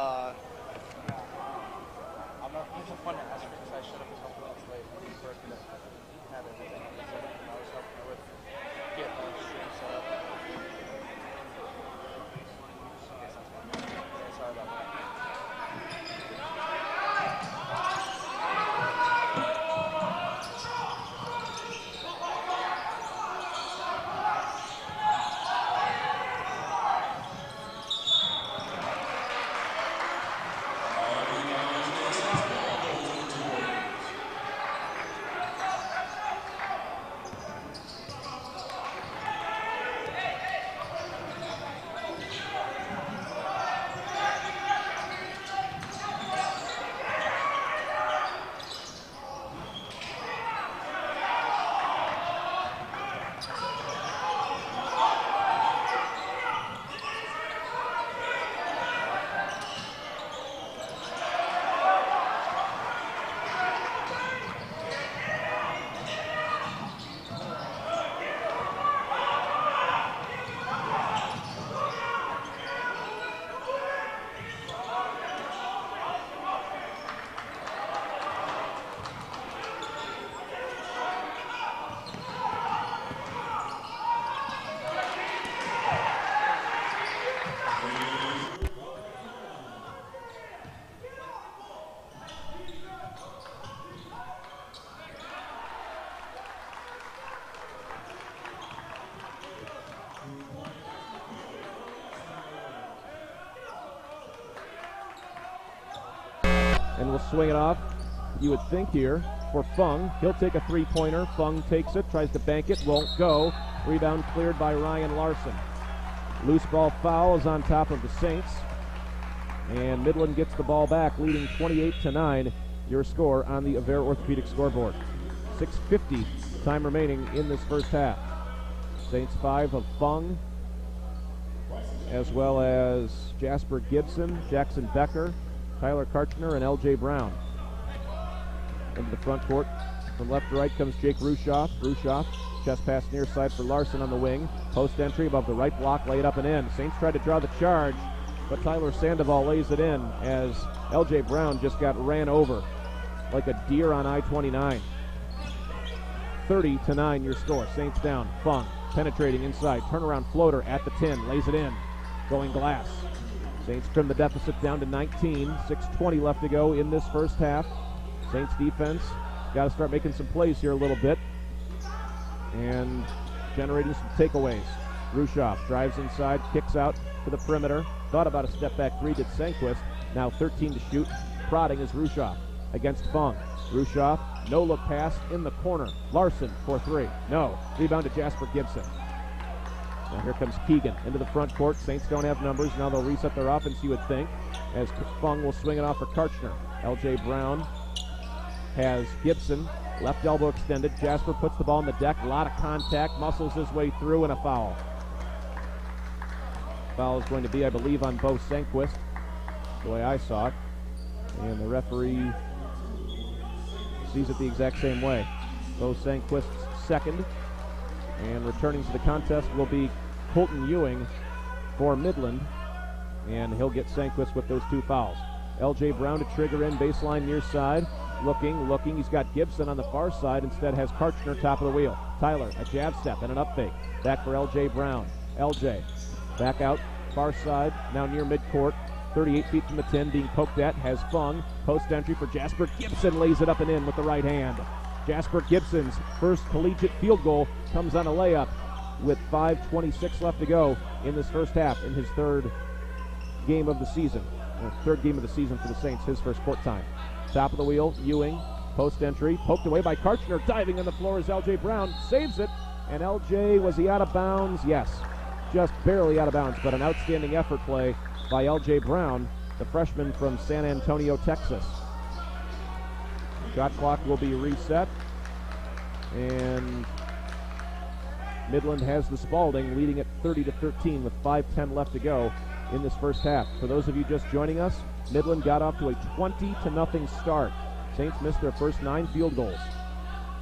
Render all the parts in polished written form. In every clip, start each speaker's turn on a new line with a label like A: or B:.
A: I'm not fun to ask because I showed up a couple minutes late when he first had everything set up, and I was helping with getting the stream set up. Sorry about that.
B: And will swing it off, you would think here, for Fung. He'll take a three-pointer. Fung takes it, tries to bank it, won't go. Rebound cleared by Ryan Larson. Loose ball foul is on top of the Saints. And Midland gets the ball back, leading 28-9. Your score on the Avera Orthopedic scoreboard. 6:50 time remaining in this first half. Saints 5 of Fung, as well as Jasper Gibson, Jackson Becker, Tyler Karchner, and L.J. Brown. Into the front court. From left to right comes Jake Rushoff. Rushoff, chest pass near side for Larson on the wing. Post entry above the right block, lay it up and in. Saints tried to draw the charge, but Tyler Sandoval lays it in as L.J. Brown just got ran over like a deer on I-29. 30-9 your score. Saints down. Fung penetrating inside. Turnaround floater at the 10. Lays it in. Going glass. Saints trim the deficit down to 19. 6:20 left to go in this first half. Saints defense got to start making some plays here a little bit and generating some takeaways. Rushoff drives inside, kicks out to the perimeter. Thought about a step-back three, did Sanquist. Now 13 to shoot. Prodding is Rushoff against Fung. Rushoff, no-look pass in the corner. Larson for three. No. Rebound to Jasper Gibson. Now here comes Keegan into the front court. Saints don't have numbers. Now they'll reset their offense, you would think, as Fung will swing it off for Karchner. L.J. Brown has Gibson. Left elbow extended. Jasper puts the ball on the deck. A lot of contact. Muscles his way through, and a foul. Foul is going to be, I believe, on Bo Sanquist, the way I saw it. And the referee sees it the exact same way. Bo Sanquist's second. And returning to the contest will be Colton Ewing for Midland. And he'll get Sanquist with those two fouls. L.J. Brown to trigger in, baseline near side. Looking. He's got Gibson on the far side. Instead has Karchner top of the wheel. Tyler, a jab step and an up fake. Back for L.J. Brown. L.J. back out, far side, now near midcourt. 38 feet from the 10, being poked at, has Fung. Post entry for Jasper Gibson, lays it up and in with the right hand. Jasper Gibson's first collegiate field goal comes on a layup with 5:26 left to go in this first half in his third game of the season. Third game of the season for the Saints, his first court time. Top of the wheel, Ewing, post entry, poked away by Karchner. Diving on the floor is L.J. Brown, saves it, and L.J., was he out of bounds? Yes, just barely out of bounds, but an outstanding effort play by L.J. Brown, the freshman from San Antonio, Texas. Shot clock will be reset, and Midland has the Spalding, leading at 30-13 with 5:10 left to go in this first half. For those of you just joining us, Midland got off to a 20-0 start. Saints missed their first 9 field goals.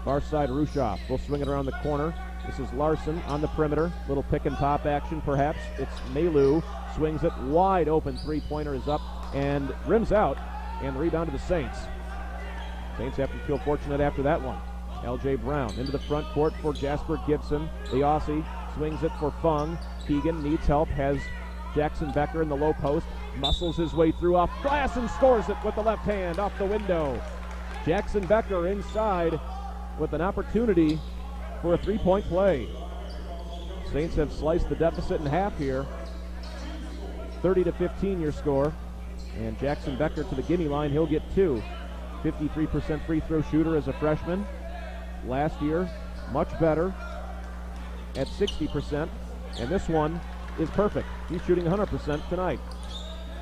B: Far side, Rushoff will swing it around the corner. This is Larson on the perimeter. Little pick and pop action perhaps. It's Malu, swings it wide open. Three-pointer is up and rims out, and the rebound to the Saints. Saints have to feel fortunate after that one. L.J. Brown into the front court for Jasper Gibson. The Aussie swings it for Fung. Keegan needs help, has Jackson Becker in the low post, muscles his way through off glass and scores it with the left hand off the window. Jackson Becker inside with an opportunity for a three-point play. Saints have sliced the deficit in half here. 30-15 your score. And Jackson Becker to the gimme line, he'll get 2. 53% free throw shooter as a freshman. Last year, much better at 60%. And this one is perfect. He's shooting 100% tonight.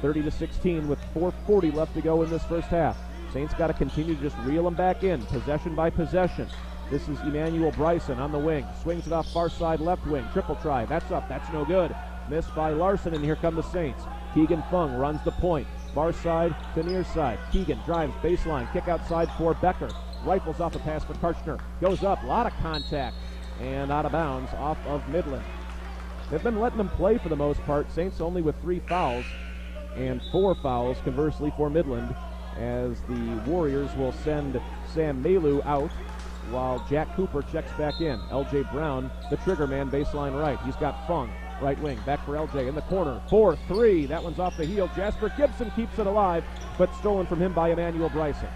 B: 30-16 with 4:40 left to go in this first half. Saints got to continue to just reel them back in, possession by possession. This is Emmanuel Bryson on the wing. Swings it off far side left wing. Triple try. That's up. That's no good. Missed by Larson, and here come the Saints. Keegan Fung runs the point. Far side to near side. Keegan drives baseline. Kick outside for Becker. Rifles off a pass for Karchner. Goes up. A lot of contact. And out of bounds off of Midland. They've been letting them play for the most part. Saints only with 3 fouls. And 4 fouls, conversely, for Midland, as the Warriors will send Sam Malu out while Jack Cooper checks back in. L.J. Brown, the trigger man, baseline right. He's got Fung, right wing, back for L.J. in the corner. 4-3, that one's off the heel. Jasper Gibson keeps it alive, but stolen from him by Emmanuel Bryson.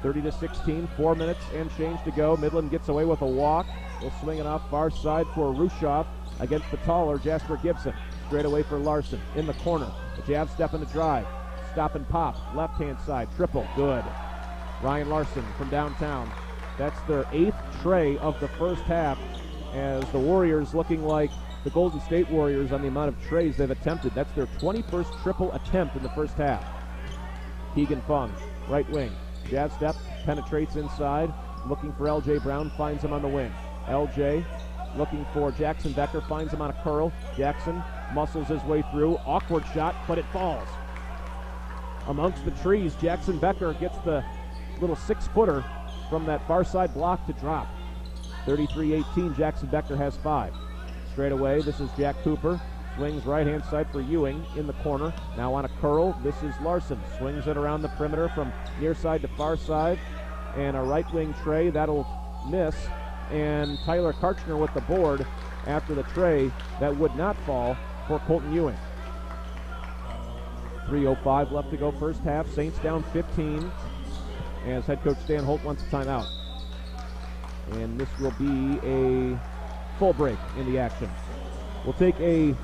B: 30-16, 4 minutes and change to go. Midland gets away with a walk. We'll swing it off far side for Rushoff against the taller Jasper Gibson. Straight away for Larson in the corner. A jab step in the drive. Stop and pop. Left-hand side. Triple. Good. Ryan Larson from downtown. That's their 8th tray of the first half, as the Warriors looking like the Golden State Warriors on the amount of trays they've attempted. That's their 21st triple attempt in the first half. Keegan Fung, right wing. Jab step. Penetrates inside. Looking for L.J. Brown. Finds him on the wing. L.J. looking for Jackson Becker. Finds him on a curl. Jackson muscles his way through. Awkward shot, but it falls. Amongst the trees, Jackson Becker gets the little 6-footer from that far side block to drop. 33-18, Jackson Becker has 5. Straight away, this is Jack Cooper. Swings right-hand side for Ewing in the corner. Now on a curl, this is Larson. Swings it around the perimeter from near side to far side. And a right wing tray, that'll miss. And Tyler Karchner with the board after the tray that would not fall for Colton Ewing. 3:05 left to go first half. Saints down 15 as head coach Stan Holt wants a timeout. And this will be a full break in the action. We'll take a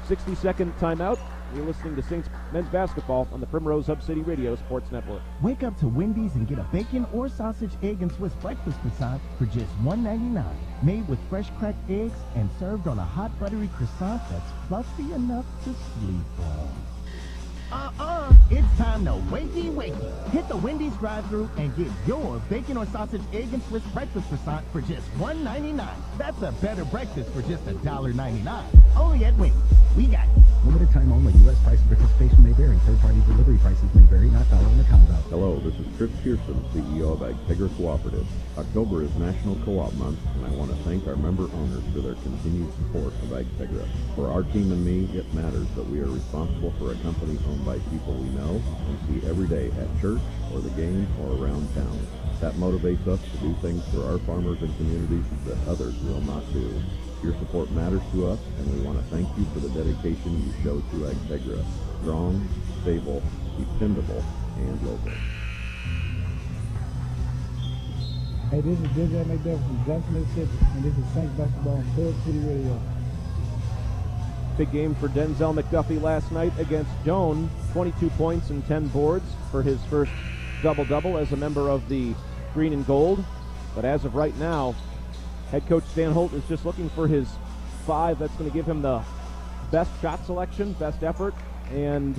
B: 60-second timeout. You're listening to Saints men's basketball on the Primrose Hub City Radio Sports Network.
C: Wake up to Wendy's and get a bacon or sausage, egg, and Swiss breakfast croissant for just $1.99. Made with fresh cracked eggs and served on a hot buttery croissant that's fluffy enough to sleep on. It's time to wakey. Hit the Wendy's drive-thru and get your bacon or sausage, egg, and Swiss breakfast croissant for just $1.99. That's a better breakfast for just $1.99. Only at Wendy's. We got you.
D: Limited time only. U.S. price and participation may vary. Third-party delivery prices may vary. Not following the combo.
E: Hello, this is Chris Pearson, CEO of AgTegra Cooperative. October is National Co-op Month, and I want to thank our member owners for their continued support of AgTegra. For our team and me, it matters that we are responsible for a company owned by people we know and see every day at church or the game or around town. That motivates us to do things for our farmers and communities that others will not do. Your support matters to us, and we want to thank you for the dedication you show to AgTegra. Strong, stable, dependable, and local.
F: Hey, this is DJ McDuff from Jackson, Mississippi, and this is Saints Basketball on Third City Radio.
B: Big game for Denzel McDuffie last night against Doane. 22 points and 10 boards for his first double-double as a member of the Green and Gold. But as of right now, head coach Stan Holt is just looking for his 5. That's going to give him the best shot selection, best effort, and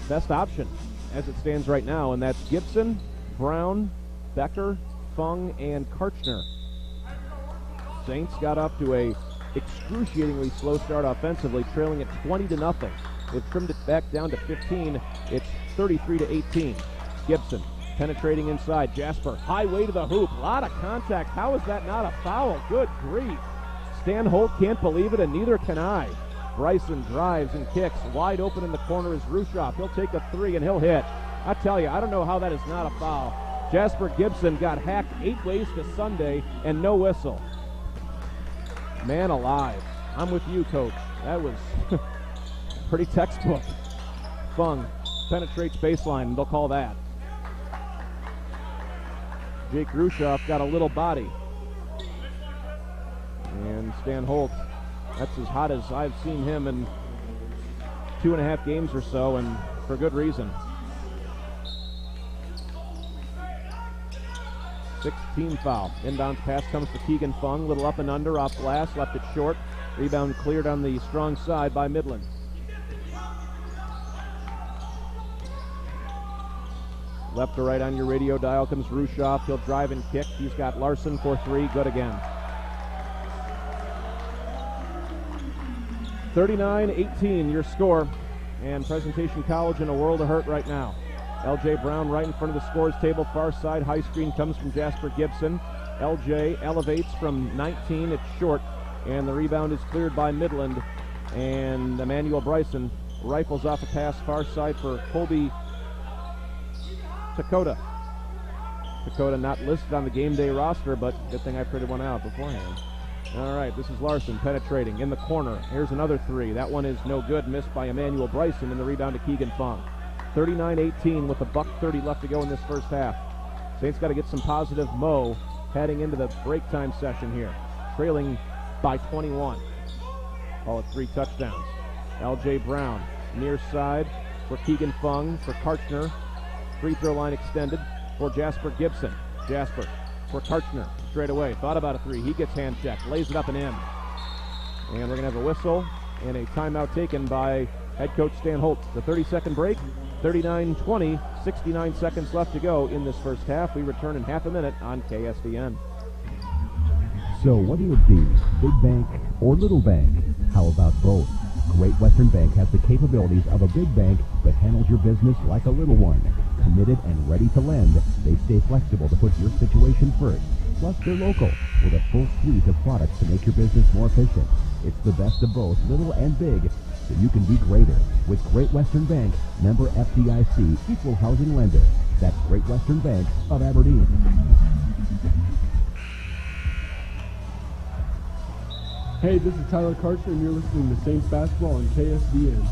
B: best option as it stands right now. And that's Gibson, Brown, Becker, Fung, and Karchner. Saints got up to a excruciatingly slow start offensively, trailing at 20-0. They've trimmed it back down to 15. It's 33-18. Gibson penetrating inside. Jasper, highway to the hoop. A lot of contact. How is that not a foul? Good grief. Stan Holt can't believe it, and neither can I. Bryson drives and kicks. Wide open in the corner is Rushoff. He'll take a three and he'll hit. I tell you, I don't know how that is not a foul. Jasper Gibson got hacked 8 ways to Sunday and no whistle. Man alive. I'm with you, Coach. That was pretty textbook. Fung penetrates baseline, they'll call that. Jake Rushoff got a little body. And Stan Holt, that's as hot as I've seen him in 2.5 games or so, and for good reason. 16 foul. Inbounds pass comes to Keegan Fung. Little up and under off glass, left it short. Rebound cleared on the strong side by Midland. Left to right on your radio dial comes Rushoff. He'll drive and kick. He's got Larson for three. Good again. 39-18 your score. And Presentation College in a world of hurt right now. L.J. Brown right in front of the scores table, far side. High screen comes from Jasper Gibson. L.J. elevates from 19. It's short. And the rebound is cleared by Midland. And Emmanuel Bryson rifles off a pass far side for Colby Takota. Takota not listed on the game day roster, but good thing I printed one out beforehand. All right, this is Larson penetrating in the corner. Here's another three. That one is no good, missed by Emmanuel Bryson, and the rebound to Keegan Fung. 39-18 with $1:30 left to go in this first half. Saints got to get some positive mo heading into the break time session here. Trailing by 21. Call it 3 touchdowns. L.J. Brown near side for Keegan Fung, for Karchner. Free throw line extended for Jasper Gibson. Jasper for Karchner. Straight away. Thought about a three. He gets hand checked. Lays it up and in. And we're going to have a whistle and a timeout taken by head coach Stan Holt. The 30-second break. 39-20. 69 seconds left to go in this first half. We return in half a minute on KSDN.
D: So whether it be big bank or little bank, how about both? Great Western Bank has the capabilities of a big bank, but handles your business like a little one. Committed and ready to lend, they stay flexible to put your situation first. Plus, they're local, with a full suite of products to make your business more efficient. It's the best of both, little and big, so you can be greater. With Great Western Bank, member FDIC, equal housing lender. That's Great Western Bank of Aberdeen.
G: Hey, this is Tyler Karchner, and you're listening to Saints Basketball on KSDN.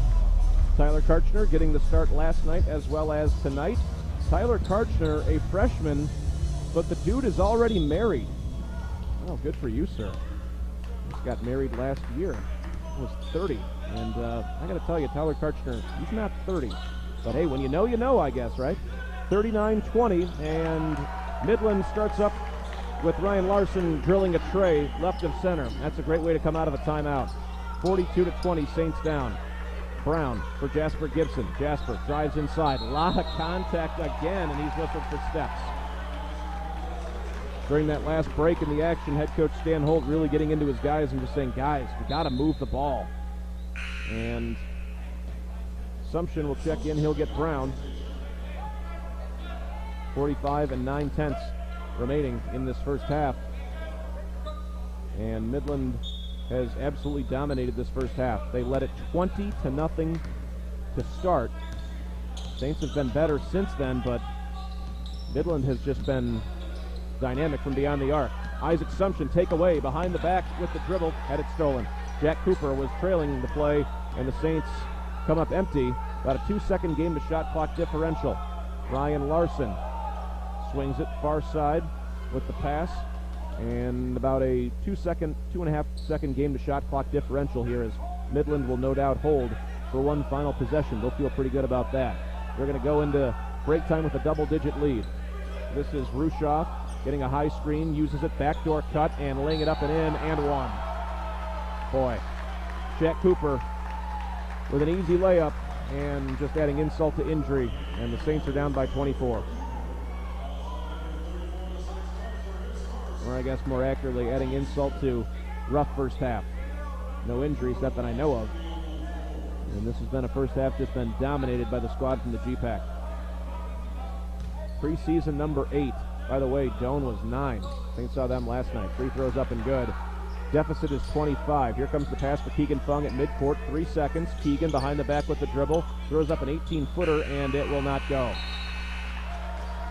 B: Tyler Karchner getting the start last night as well as tonight. Tyler Karchner, a freshman, but the dude is already married. Oh, good for you, sir. Just got married last year. He was 30. And I got to tell you, Tyler Karchner, he's not 30. But hey, when you know, I guess, right? 39-20, and Midland starts up with Ryan Larson drilling a tray left of center. That's a great way to come out of a timeout. 42-20, Saints down. Brown for Jasper Gibson. Jasper drives inside. A lot of contact again, and he's whistled for steps. During that last break in the action, head coach Stan Holt really getting into his guys and just saying, guys, we got to move the ball. And Sumption will check in. He'll get Brown. 45 9/10 remaining in this first half. And Midland has absolutely dominated this first half. They led it 20-0 to start. Saints have been better since then, but Midland has just been dynamic from beyond the arc. Isaac Sumption take away behind the back with the dribble, had it stolen. Jack Cooper was trailing the play, and the Saints come up empty. About a 2-second game to shot clock differential. Ryan Larson swings it far side with the pass, and about a 2.5 second game to shot clock differential here, as Midland will no doubt hold for one final possession. They'll feel pretty good about that. They're going to go into break time with a double-digit lead. This is Rushoff getting a high screen, uses it, backdoor cut, and laying it up and in, and one. Boy, Jack Cooper with an easy layup, and just adding insult to injury, and the Saints are down by 24. Or I guess more accurately, adding insult to rough first half. No injuries, that I know of. And this has been a first half that's been dominated by the squad from the GPAC. Preseason number 8. By the way, Doan was 9. Saints saw them last night. Free throws up and good. Deficit is 25. Here comes the pass for Keegan Fung at midcourt. 3 seconds. Keegan behind the back with the dribble. Throws up an 18-footer, and it will not go.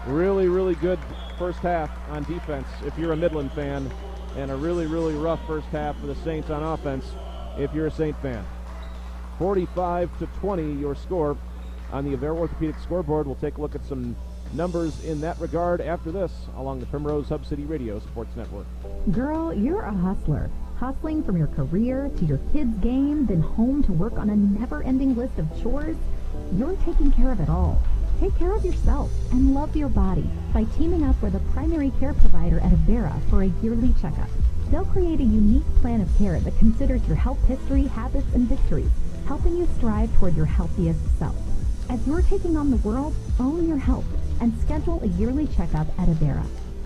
B: Really, really good first half on defense if you're a Midland fan, and a really, really rough first half for the Saints on offense if you're a Saint fan. 45-20 your score on the Avera Orthopedic scoreboard. We'll take a look at some numbers in that regard after this along the Primrose Hub City Radio Sports Network.
H: Girl, you're a hustler. Hustling from your career to your kids' game, then home to work on a never-ending list of chores. You're taking care of it all. Take care of yourself and love your body by teaming up with a primary care provider at Avera for a yearly checkup. They'll create a unique plan of care that considers your health history, habits, and victories, helping you strive toward your healthiest self. As you're taking on the world, own your health and schedule a yearly checkup at Avera.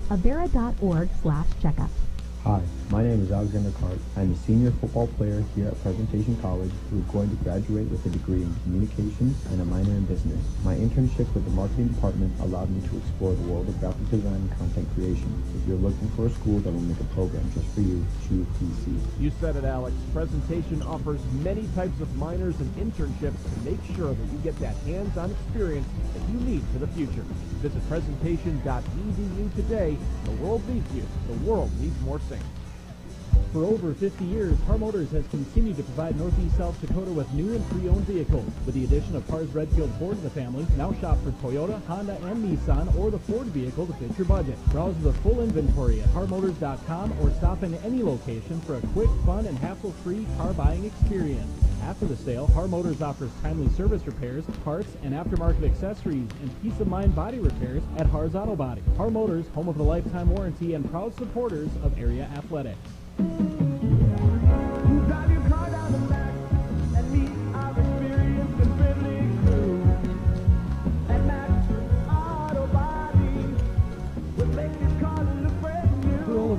H: Avera.org/checkup.
I: Hi, my name is Alexander Cart. I'm a senior football player here at Presentation College who is going to graduate with a degree in communications and a minor in business. My internship with the marketing department allowed me to explore the world of graphic design and content creation. If you're looking for a school that will make a program just for you, choose PC.
B: You said it, Alex. Presentation offers many types of minors and internships to make sure that you get that hands-on experience that you need for the future. Visit presentation.edu today. The world needs you. The world needs more Saints.
J: For over 50 years, Har Motors has continued to provide Northeast South Dakota with new and pre-owned vehicles. With the addition of Har's Redfield Ford in the family, now shop for Toyota, Honda, and Nissan, or the Ford vehicle to fit your budget. Browse the full inventory at harmotors.com or stop in any location for a quick, fun, and hassle-free car buying experience. After the sale, Har Motors offers timely service repairs, parts, and aftermarket accessories, and peace-of-mind body repairs at Har's Auto Body. Har Motors, home of the lifetime warranty and proud supporters of area athletics.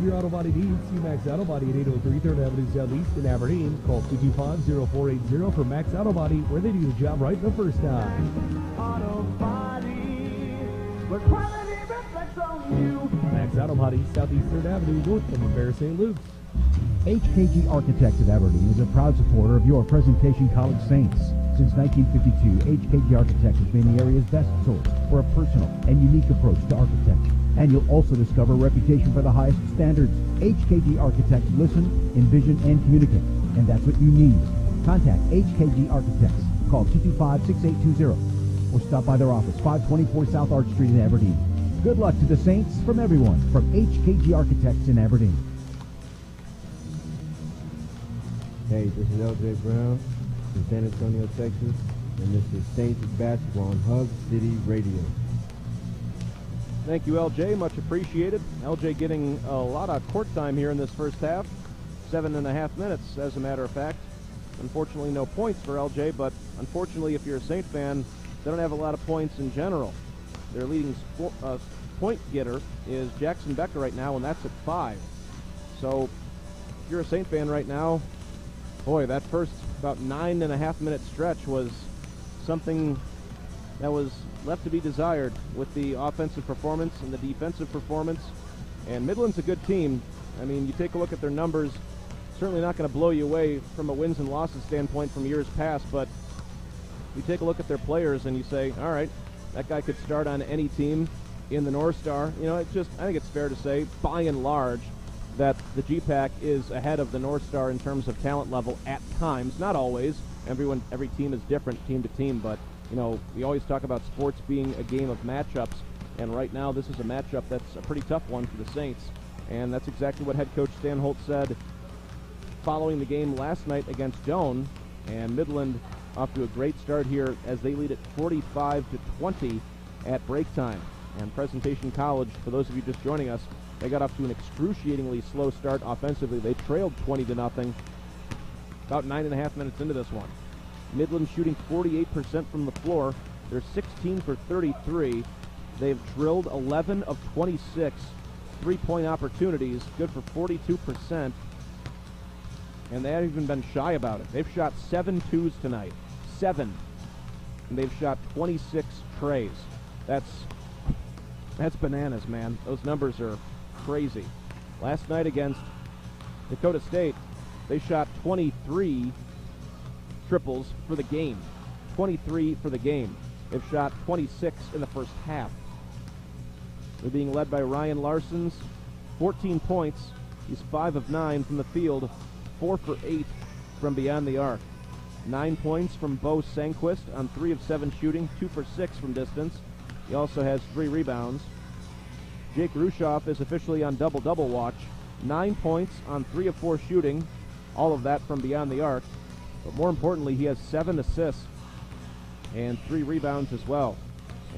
K: Your auto body needs, see Max Auto Body at 803 3rd Avenue Southeast in Aberdeen. Call 225-0480 for Max Auto Body, where they do the job right the first time.
C: Auto Body, where quality reflects on you.
K: Max Auto Body, Southeast 3rd Avenue, north of Avera St. Luke's.
D: HKG Architects of Aberdeen is a proud supporter of your Presentation College Saints. Since 1952, HKG Architects has been the area's best source for a personal and unique approach to architecture. And you'll also discover a reputation for the highest standards. HKG Architects listen, envision, and communicate. And that's what you need. Contact HKG Architects. Call 225-6820 or stop by their office, 524 South Arch Street in Aberdeen. Good luck to the Saints from everyone from HKG Architects in Aberdeen.
L: Hey, this is LJ Brown from San Antonio, Texas, and this is Saints Basketball on Hub City Radio.
B: Thank you, LJ. Much appreciated. LJ getting a lot of court time here in this first half. 7.5 minutes, as a matter of fact. Unfortunately, no points for LJ, but unfortunately, if you're a Saint fan, they don't have a lot of points in general. Their leading point getter is Jackson Becker right now, and that's at 5. So, if you're a Saint fan right now, boy, that first about 9.5 minute stretch was something that was left to be desired with the offensive performance and the defensive performance. And Midland's a good team. I mean, you take a look at their numbers, certainly not going to blow you away from a wins and losses standpoint from years past, but you take a look at their players and you say, all right, that guy could start on any team in the North Star. You know, I think it's fair to say, by and large, that the GPAC is ahead of the North Star in terms of talent level at times. Not always. Every team is different team to team, but you know, we always talk about sports being a game of matchups, and right now this is a matchup that's a pretty tough one for the Saints, and that's exactly what head coach Stan Holt said following the game last night against Doane. And Midland off to a great start here as they lead at 45-20 at break time. And Presentation College, for those of you just joining us, they got off to an excruciatingly slow start offensively. They trailed 20-0 about 9.5 minutes into this one. Midland shooting 48% from the floor. They're 16 for 33. They've drilled 11 of 26 three-point opportunities, good for 42%. And they haven't even been shy about it. They've shot 7 twos tonight. 7. And they've shot 26 trays. That's bananas, man. Those numbers are crazy. Last night against Dakota State, they shot 23 triples for the game. 23 for the game. They've shot 26 in the first half. They're being led by Ryan Larsons, 14 points. He's 5 of 9 from the field, 4 for 8 from beyond the arc. 9 points from Bo Sanquist on 3 of 7 shooting, 2 for 6 from distance. He also has 3 rebounds. Jake Rushoff is officially on double-double watch. 9 points on 3 of 4 shooting, all of that from beyond the arc. But more importantly, he has 7 assists and 3 rebounds as well.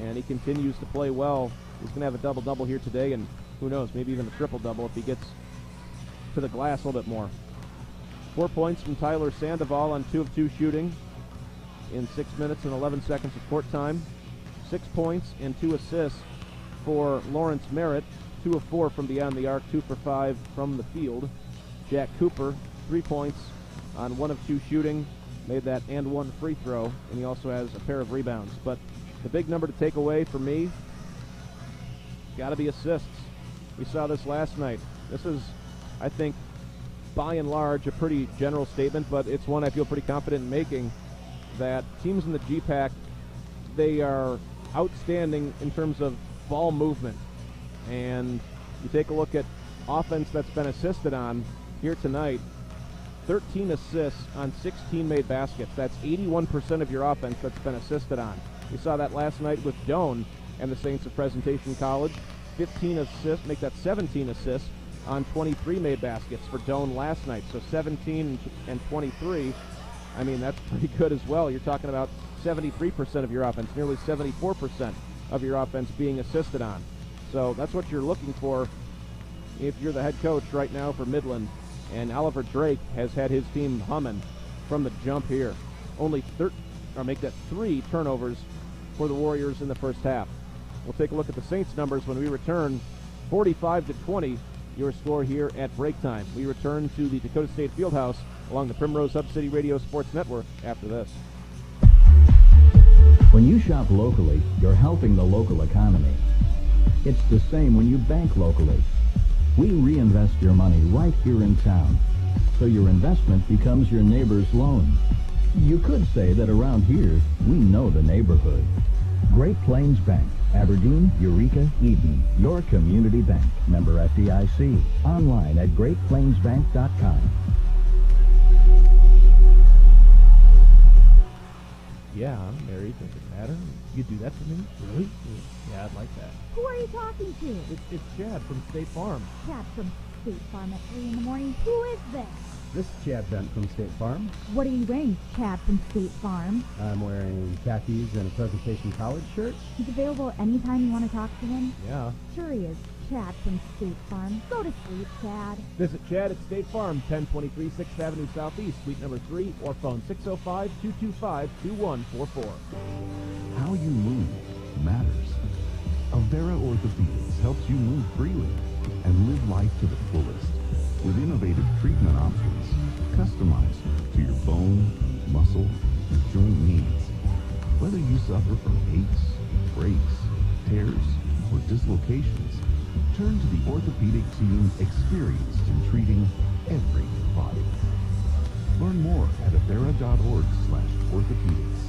B: And he continues to play well. He's going to have a double-double here today, and who knows, maybe even a triple-double if he gets to the glass a little bit more. 4 points from Tyler Sandoval on 2 of 2 shooting in 6 minutes and 11 seconds of court time. 6 points and 2 assists for Lawrence Merritt, 2 of 4 from beyond the arc, 2 for 5 from the field. Jack Cooper, 3 points on 1 of 2 shooting, made that and 1 free throw, and he also has a pair of rebounds. But the big number to take away for me, got to be assists. We saw this last night. This is, I think, by and large, a pretty general statement, but it's one I feel pretty confident in making, that teams in the GPAC, they are outstanding in terms of ball movement. And you take a look at offense that's been assisted on here tonight, 13 assists on 16 made baskets. That's 81% of your offense that's been assisted on. We saw that last night with Doane and the Saints of Presentation College. 15 assists, make that 17 assists on 23 made baskets for Doane last night. So 17 and 23, I mean, that's pretty good as well. You're talking about 73% of your offense, nearly 74% of your offense being assisted on. So that's what you're looking for if you're the head coach right now for Midland. And Oliver Drake has had his team humming from the jump here. Only 3 turnovers for the Warriors in the first half. We'll take a look at the Saints numbers when we return. 45-20, your score here at break time. We return to the Dakota State Fieldhouse along the Primrose Hub City Radio Sports Network after this.
D: When you shop locally, you're helping the local economy. It's the same when you bank locally. We reinvest your money right here in town, so your investment becomes your neighbor's loan. You could say that around here, we know the neighborhood. Great Plains Bank, Aberdeen, Eureka, Eden, your community bank. Member FDIC. Online at greatplainsbank.com.
B: Yeah, I'm married. Does it matter? You do that for me? Really? Yeah, I'd like that.
H: Who are you talking to?
B: It's Chad from State Farm.
H: Chad from State Farm at 3 in the morning. Who is this?
M: This is Chad Bent from State Farm.
H: What are you wearing, Chad from State Farm?
M: I'm wearing khakis and a Presentation College shirt.
H: He's available anytime you want to talk to him?
B: Yeah.
H: Sure he is. Chad from State Farm. Go to sleep, Chad.
B: Visit Chad at State Farm, 1023 6th Avenue Southeast, Suite number 3, or phone 605-225-2144.
N: How you move matters. Avera Orthopedics helps you move freely and live life to the fullest with innovative treatment options customized to your bone, muscle, and joint needs. Whether you suffer from aches, breaks, tears, or dislocations, turn to the orthopedic team experienced in treating every body. Learn more at avera.org/orthopedics.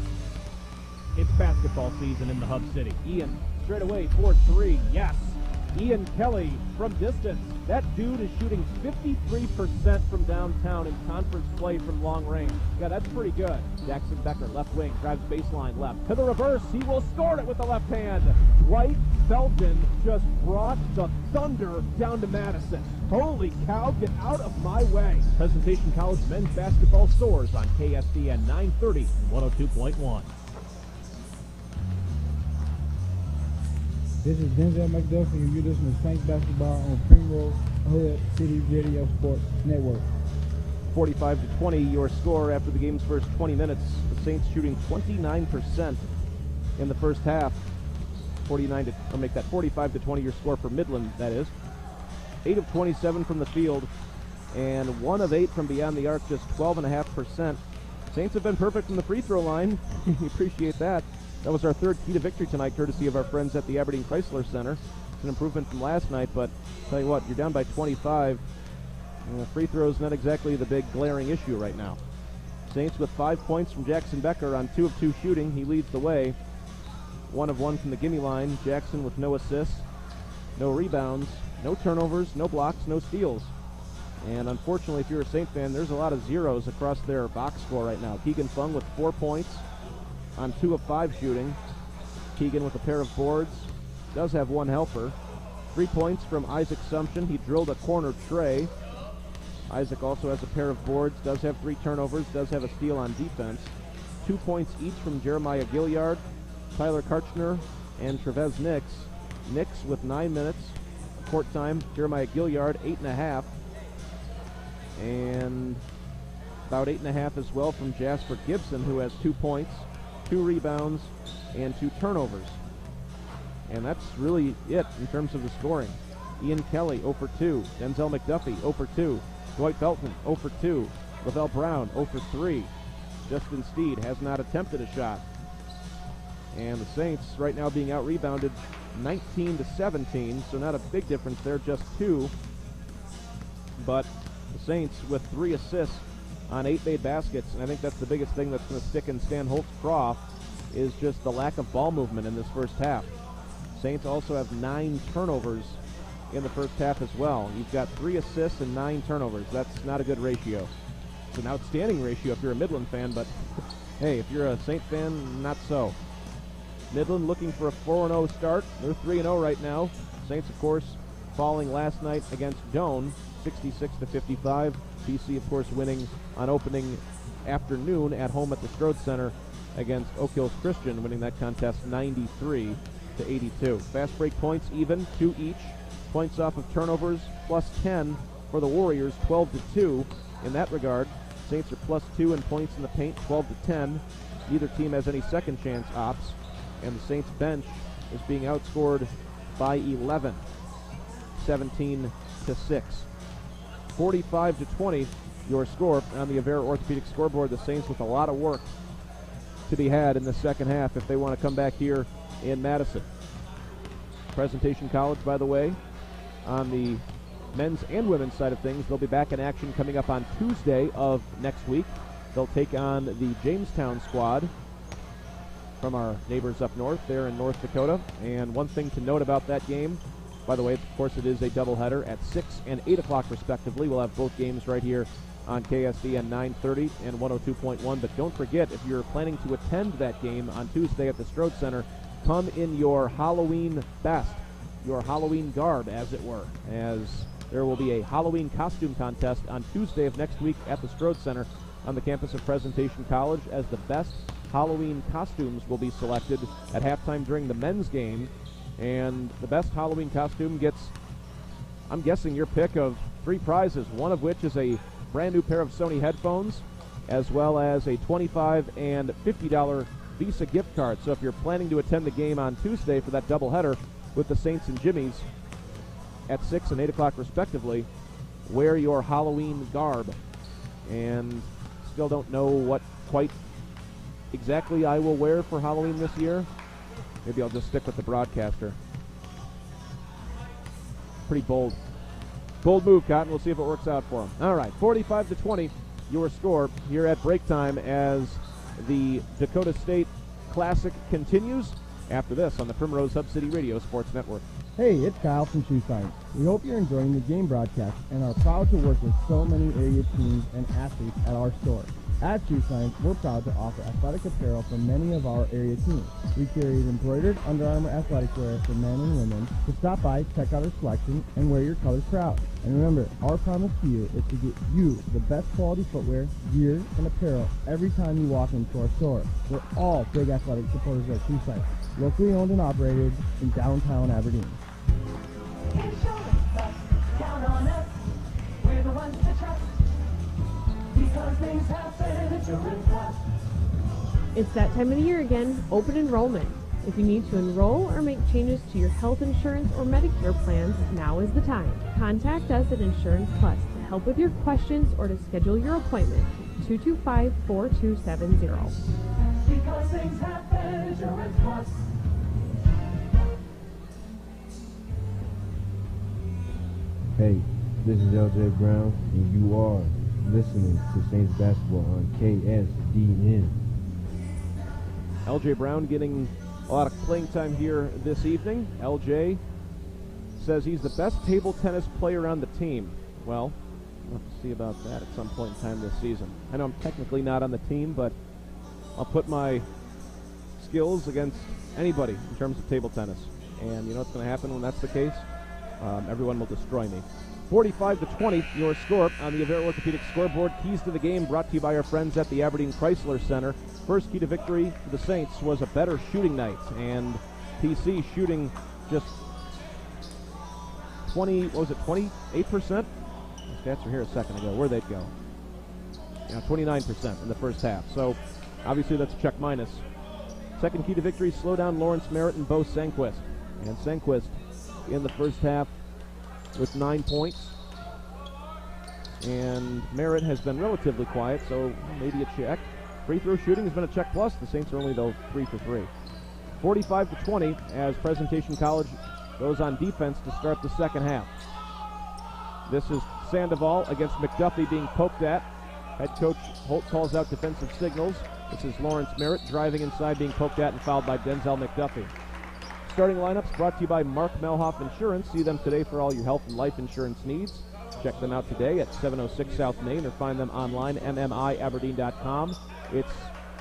J: It's basketball season in the Hub City. Ian, straight away, 4-3, yes. Ian Kelly from distance. That dude is shooting 53% from downtown in conference play from long range. Yeah, that's pretty good. Jackson Becker, left wing, drives baseline left. To the reverse, he will score it with the left hand. Dwight Felton just brought the thunder down to Madison. Holy cow, get out of my way. Presentation College men's basketball soars on KSDN 930 and 102.1.
F: This is Denzel McDuffie, and you're listening to Saints basketball on Primrose Hood City Radio Sports Network.
B: 45-20, your score after the game's first 20 minutes. The Saints shooting 29% in the first half. 45-20, your score for Midland, that is. 8 of 27 from the field, and 1 of 8 from beyond the arc, just 12.5%. Saints have been perfect from the free throw line. We appreciate that. That was our third key to victory tonight, courtesy of our friends at the Aberdeen Chrysler Center. It's an improvement from last night, but tell you what, you're down by 25. Free throws not exactly the big glaring issue right now. Saints with 5 points from Jackson Becker on 2 of 2 shooting. He leads the way. 1 of 1 from the gimme line. Jackson with no assists, no rebounds, no turnovers, no blocks, no steals. And unfortunately, if you're a Saint fan, there's a lot of zeros across their box score right now. Keegan Fung with 4 points on 2 of 5 shooting. Keegan with a pair of boards. Does have 1 helper. 3 points from Isaac Sumption. He drilled a corner tray. Isaac also has a pair of boards, does have 3 turnovers, does have a steal on defense. 2 points each from Jeremiah Gilliard, Tyler Karchner, and Trevez Nix. Nix with 9 minutes. Court time, Jeremiah Gilliard, 8.5. And about 8.5 as well from Jasper Gibson, who has 2 points, 2 rebounds, and 2 turnovers. And that's really it in terms of the scoring. Ian Kelly, 0 for 2. Denzel McDuffie, 0 for 2. Dwight Felton, 0 for 2. Lavelle Brown, 0 for 3. Justin Steed has not attempted a shot. And the Saints right now being out-rebounded 19-17, so not a big difference there, just 2. But the Saints with 3 assists on 8 made baskets, and I think that's the biggest thing that's going to stick in Stan Holt's craw is just the lack of ball movement in this first half. Saints also have 9 turnovers in the first half as well. You've got 3 assists and 9 turnovers. That's not a good ratio. It's an outstanding ratio if you're a Midland fan, but hey, if you're a Saint fan, not so. Midland looking for a 4-0 start. They're 3-0 right now. Saints, of course, falling last night against Doane, 66-55. BC, of course, winning on opening afternoon at home at the Strode Center against Oak Hills Christian, winning that contest 93-82. Fast break points even, 2 each. Points off of turnovers, plus 10 for the Warriors, 12-2 in that regard. Saints are plus 2 in points in the paint, 12-10. Neither team has any second chance ops, and the Saints bench is being outscored by 11, 17-6. 45-20, your score on the Avera Orthopedic scoreboard. The Saints with a lot of work to be had in the second half if they want to come back here in Madison. Presentation College, by the way, on the men's and women's side of things, they'll be back in action coming up on Tuesday of next week. They'll take on the Jamestown squad from our neighbors up north there in North Dakota. And one thing to note about that game, by the way, of course, it is a doubleheader at 6 and 8 o'clock respectively. We'll have both games right here on KSD at 9:30 and 102.1. But don't forget, if you're planning to attend that game on Tuesday at the Strode Center, come in your Halloween best, your Halloween garb, as it were, as there will be a Halloween costume contest on Tuesday of next week at the Strode Center on the campus of Presentation College, as the best Halloween costumes will be selected at halftime during the men's game. And the best Halloween costume gets, I'm guessing, your pick of 3 prizes, one of which is a brand new pair of Sony headphones, as well as a $25 and $50 Visa gift card. So if you're planning to attend the game on Tuesday for that doubleheader with the Saints and Jimmies at 6 and 8 o'clock respectively, wear your Halloween garb. And still don't know what quite exactly I will wear for Halloween this year. Maybe I'll just stick with the broadcaster. Pretty bold. Bold move, Cotton. We'll see if it works out for him. All right, 45-20, your score here at break time as the Dakota State Classic continues after this on the Primrose Hub City Radio Sports Network.
O: Hey, it's Kyle from Shoe Science. We hope you're enjoying the game broadcast and are proud to work with so many area teams and athletes at our store. At Shoe Science, we're proud to offer athletic apparel for many of our area teams. We carry embroidered Under Armour athletic wear for men and women. So stop by, check out our selection, and wear your colors proud. And remember, our promise to you is to get you the best quality footwear, gear, and apparel every time you walk into our store. We're all big athletic supporters at Shoe Science, locally owned and operated in downtown Aberdeen.
P: Count on us, we're the ones to trust. Because things happen, Insurance Plus.
Q: It's that time of the year again, open enrollment. If you need to enroll or make changes to your health insurance or Medicare plans, now is the time. Contact us at Insurance Plus to help with your questions or to schedule your appointment. 225-4270.
P: Because things happen, Insurance Plus.
L: Hey, This is LJ Brown, and you are listening to Saints basketball on KSDN.
B: LJ Brown getting a lot of playing time here this evening. LJ says he's the best table tennis player on the team. Well, we'll have to see about that at some point in time this season. I know I'm technically not on the team, but I'll put my skills against anybody in terms of table tennis. And you know what's going to happen when that's the case? Everyone will destroy me. 45-20, your score on the Avera Orthopedic scoreboard. Keys to the game brought to you by our friends at the Aberdeen Chrysler Center. First key to victory for the Saints was a better shooting night, and PC shooting just 28%? The stats were here a second ago. Where'd they go? 29% in the first half. So obviously that's a check minus. Second key to victory, slow down Lawrence Merritt and Bo Senquist. And Senquist in the first half with 9 points. And Merritt has been relatively quiet, so maybe a check. Free throw shooting has been a check plus. The Saints are only, though, 3 for 3. 45-20 as Presentation College goes on defense to start the second half. This is Sandoval against McDuffie being poked at. Head coach Holt calls out defensive signals. This is Lawrence Merritt driving inside, being poked at and fouled by Denzel McDuffie. Starting lineups brought to you by Mark Melhoff Insurance. See them today for all your health and life insurance needs. Check them out today at 706 South Main or find them online, mmiaberdeen.com. It's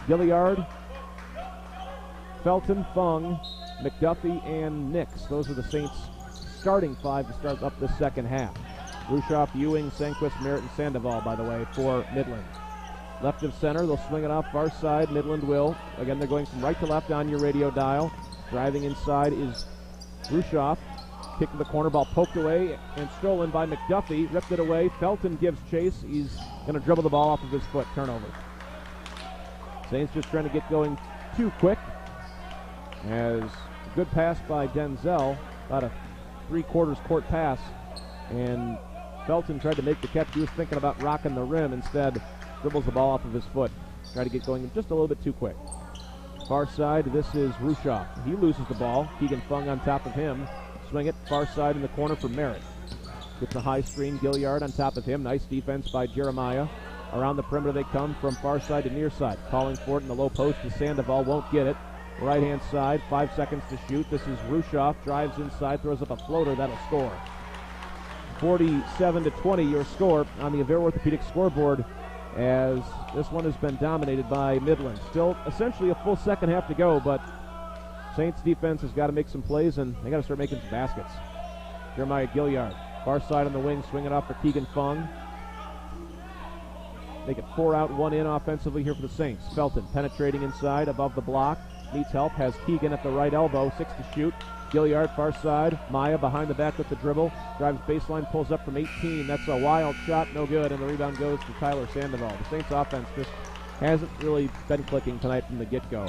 B: Gilliard, Felton, Fung, McDuffie, and Nix. Those are the Saints' starting five to start up the second half. Rushoff, Ewing, Senquist, Merritt, and Sandoval, by the way, for Midland. Left of center, they'll swing it off far side. Midland will. Again, they're going from right to left on your radio dial. Driving inside is Rushoff. Kick to the corner, ball poked away and stolen by McDuffie. Ripped it away. Felton gives chase. He's going to dribble the ball off of his foot. Turnover. Saints just trying to get going too quick. As a good pass by Denzel. About a three-quarters court pass. And Felton tried to make the catch. He was thinking about rocking the rim. Instead, dribbles the ball off of his foot. Tried to get going just a little bit too quick. Far side, this is Rushoff. He loses the ball. Keegan Fung on top of him. Swing it far side in the corner for Merritt. Gets a high screen. Gilliard on top of him. Nice defense by Jeremiah. Around the perimeter they come from far side to near side. Calling for it in the low post to Sandoval. Won't get it. Right hand side. 5 seconds to shoot. This is Rushoff. Drives inside. Throws up a floater. That'll score. 47-20 your score on the Avera Orthopedic scoreboard, as this one has been dominated by Midland. Still essentially a full second half to go, but Saints defense has got to make some plays, and they got to start making some baskets. Jeremiah Gilliard, far side on the wing, swinging off for Keegan Fung. Make it 4 out, 1 in offensively here for the Saints. Felton penetrating inside above the block. Needs help, has Keegan at the right elbow, 6 to shoot. Gilliard far side. Maya behind the back with the dribble. Drives baseline, pulls up from 18. That's a wild shot, no good, and the rebound goes to Tyler Sandoval. The Saints offense just hasn't really been clicking tonight from the get-go.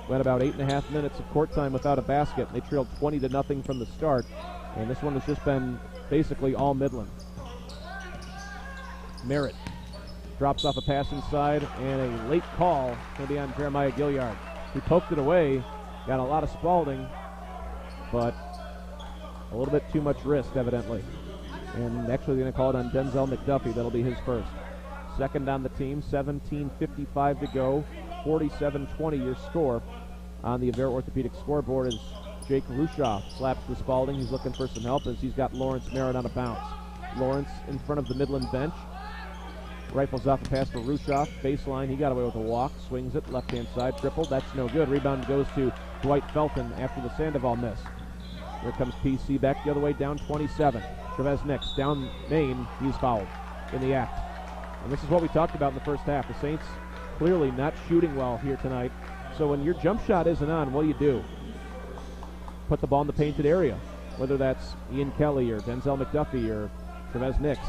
B: Went about 8.5 minutes of court time without a basket. They trailed 20-0 from the start, and this one has just been basically all Midland. Merritt drops off a pass inside, and a late call going to be on Jeremiah Gilliard. He poked it away, got a lot of Spalding, but a little bit too much wrist, evidently. And actually they're going to call it on Denzel McDuffie. That'll be his first. Second on the team, 17:55 to go. 47-20 your score on the Avera Orthopedic scoreboard as Jake Rushoff slaps the Spalding. He's looking for some help as he's got Lawrence Merritt on a bounce. Lawrence in front of the Midland bench. Rifles off a pass for Rushoff. Baseline, he got away with a walk. Swings it, left-hand side, triple. That's no good. Rebound goes to Dwight Felton after the Sandoval miss. Here comes PC back the other way, down 27. Trevez Nix, down main, he's fouled in the act. And this is what we talked about in the first half. The Saints clearly not shooting well here tonight. So when your jump shot isn't on, what do? Put the ball in the painted area, whether that's Ian Kelly or Denzel McDuffie or Trevez Nix.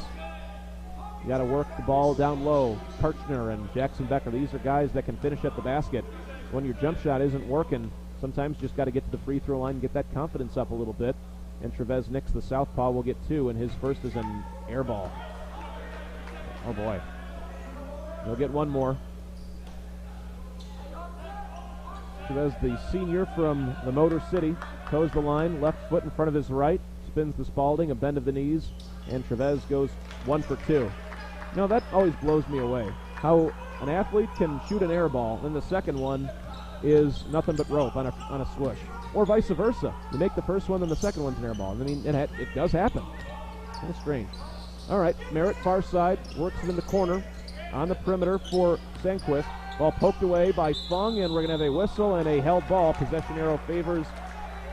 B: You got to work the ball down low. Kirchner and Jackson Becker, these are guys that can finish at the basket. When your jump shot isn't working, sometimes you just got to get to the free throw line and get that confidence up a little bit. And Trevez Nix, the southpaw, will get 2, and his first is an air ball. Oh boy. He'll get one more. Trevez, the senior from the Motor City, toes the line, left foot in front of his right spins the Spalding, a bend of the knees, and Trevez goes 1 for 2. That always blows me away. How an athlete can shoot an air ball, and the second one is nothing but rope on a swoosh. Or vice versa. You make the first one, then the second one's an air ball. I mean, it does happen. Kind of strange. All right, Merritt, far side, works it in the corner on the perimeter for Sandquist. Ball poked away by Fung, and we're going to have a whistle and a held ball. Possession arrow favors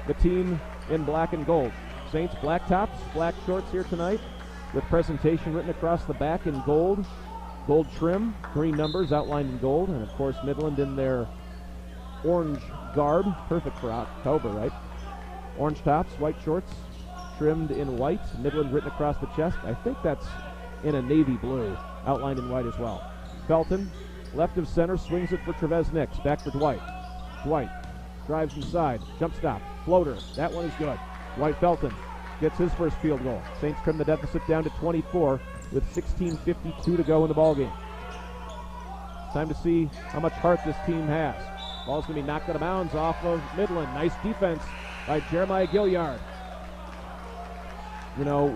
B: the team in black and gold. Saints black tops, black shorts here tonight with presentation written across the back in gold. Gold trim, green numbers outlined in gold, and of course Midland in their orange garb, perfect for October, right? Orange tops, white shorts, trimmed in white, Midland written across the chest. I think that's in a navy blue, outlined in white as well. Felton, left of center, swings it for Trevez Nix, back for Dwight. Dwight drives inside, jump stop, floater, that one is good. Dwight Felton gets his first field goal. Saints trim the deficit down to 24 with 16:52 to go in the ballgame. Time to see how much heart this team has. Ball's going to be knocked out of bounds off of Midland. Nice defense by Jeremiah Gilliard.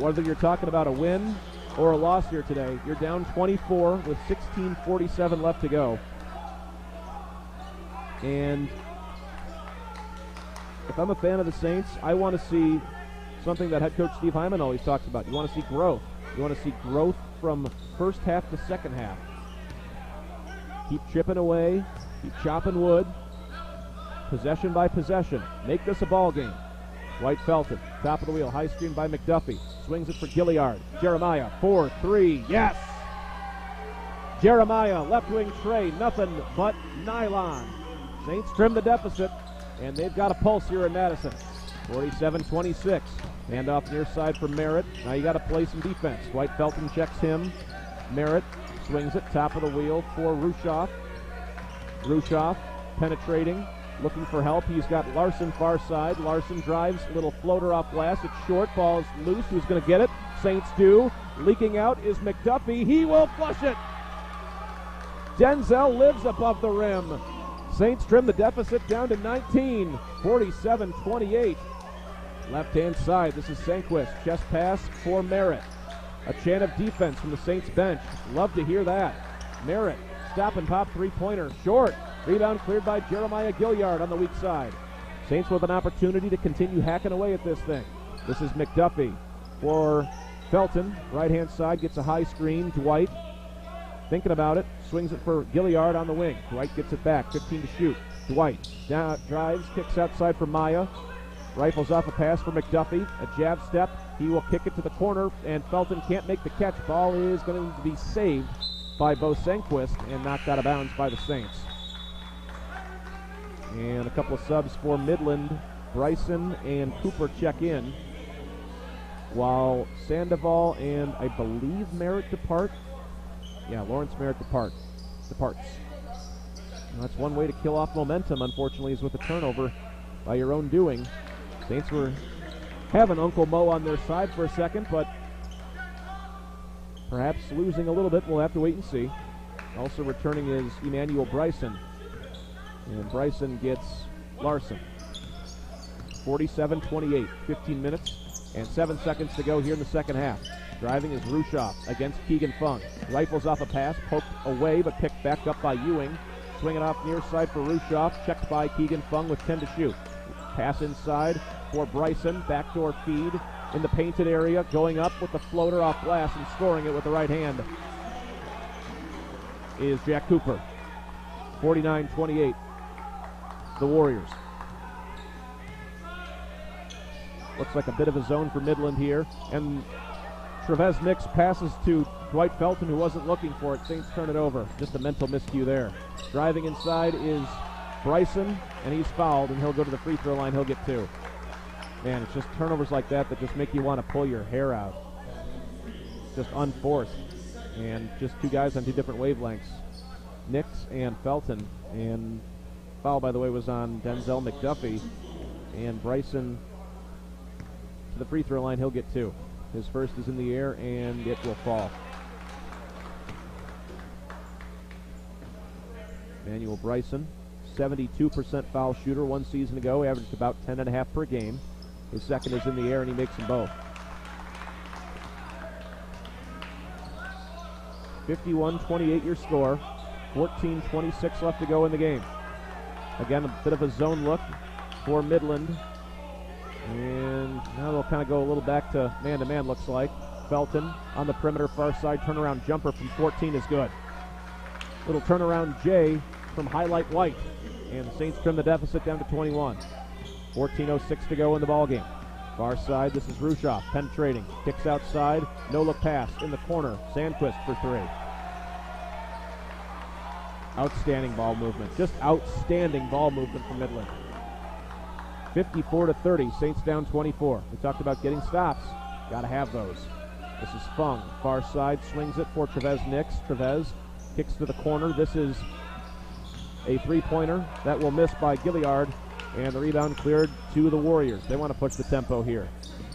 B: Whether you're talking about a win or a loss here today, you're down 24 with 16:47 left to go. And if I'm a fan of the Saints, I want to see something that head coach Steve Hyman always talks about. You want to see growth. You want to see growth from first half to second half. Keep chipping away. Keep chopping wood. Possession by possession. Make this a ball game. Dwight Felton, top of the wheel, high screen by McDuffie. Swings it for Gilliard. Jeremiah, 4-3, yes! Jeremiah, left wing tray, nothing but nylon. Saints trim the deficit, and they've got a pulse here in Madison. 47-26. Handoff near side for Merritt. Now you got to play some defense. Dwight Felton checks him. Merritt swings it, top of the wheel for Rushoff. Rushoff penetrating, looking for help. He's got Larson far side. Larson drives, little floater off glass. It's short, ball's loose. Who's going to get it? Saints do. Leaking out is McDuffie. He will flush it. Denzel lives above the rim. Saints trim the deficit down to 19. 47-28. Left-hand side, this is Sandquist. Chest pass for Merritt. A chant of defense from the Saints bench. Love to hear that. Merritt, stop and pop three-pointer. Short. Rebound cleared by Jeremiah Gilliard on the weak side. Saints with an opportunity to continue hacking away at this thing. This is McDuffie for Felton. Right-hand side gets a high screen. Dwight thinking about it. Swings it for Gilliard on the wing. Dwight gets it back. 15 to shoot. Dwight down, drives, kicks outside for Maya. Rifles off a pass for McDuffie. A jab step. He will kick it to the corner, and Felton can't make the catch. Ball is going to be saved by Bo Sandquist and knocked out of bounds by the Saints. And a couple of subs for Midland. Bryson and Cooper check in, while Sandoval and I believe Merritt depart. Yeah, Lawrence Merritt departs. And that's one way to kill off momentum, unfortunately, is with a turnover by your own doing. Saints were having Uncle Mo on their side for a second, but perhaps losing a little bit. We'll have to wait and see. Also returning is Emmanuel Bryson. And Bryson gets Larson. 47-28, 15 minutes and 7 seconds to go here in the second half. Driving is Rushoff against Keegan Fung. Rifles off a pass, poked away, but picked back up by Ewing. Swinging off near side for Rushoff, checked by Keegan Fung with 10 to shoot. Pass inside for Bryson, backdoor feed in the painted area, going up with the floater off glass and scoring it with the right hand is Jack Cooper. 49-28, the Warriors. Looks like a bit of a zone for Midland here, and Trevez Nix passes to Dwight Felton, who wasn't looking for it. Saints turn it over. Just a mental miscue there. Driving inside is Bryson, and he's fouled, and he'll go to the free throw line. He'll get 2. Man, it's just turnovers like that that just make you want to pull your hair out. Just unforced. And just two guys on two different wavelengths. Nix and Felton. And foul, by the way, was on Denzel McDuffie. And Bryson to the free throw line. He'll get 2. His first is in the air, and it will fall. Emmanuel Bryson, 72% foul shooter 1 season ago, averaged about 10.5 per game. His second is in the air, and he makes them both. 51-28 your score. 14:26 left to go in the game. Again, a bit of a zone look for Midland. And now they'll kind of go a little back to man-to-man, looks like. Felton on the perimeter, far side turnaround jumper from 14 is good. Little turnaround J from highlight white. And the Saints trim the deficit down to 21. 14:06 to go in the ballgame. Far side, this is Rushoff penetrating. Kicks outside, no-look pass in the corner. Sandquist for three. Outstanding ball movement. Just outstanding ball movement from Midland. 54-30, Saints down 24. We talked about getting stops. Got to have those. This is Fung. Far side, swings it for Trevez Nix. Trevez kicks to the corner. This is a three-pointer that will miss by Gilliard. And the rebound cleared to the Warriors. They want to push the tempo here.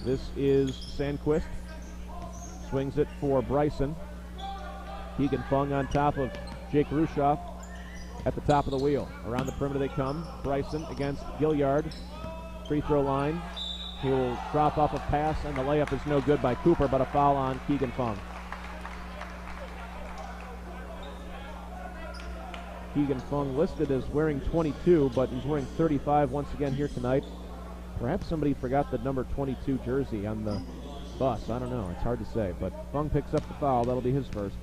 B: This is Sandquist. Swings it for Bryson. Keegan Fung on top of Jake Rushoff at the top of the wheel. Around the perimeter they come. Bryson against Gilliard. Free throw line. He will drop off a pass, and the layup is no good by Cooper, but a foul on Keegan Fung. Keegan Fung listed as wearing 22, but he's wearing 35 once again here tonight. Perhaps somebody forgot the number 22 jersey on the bus. I don't know. It's hard to say. But Fung picks up the foul. That'll be his first.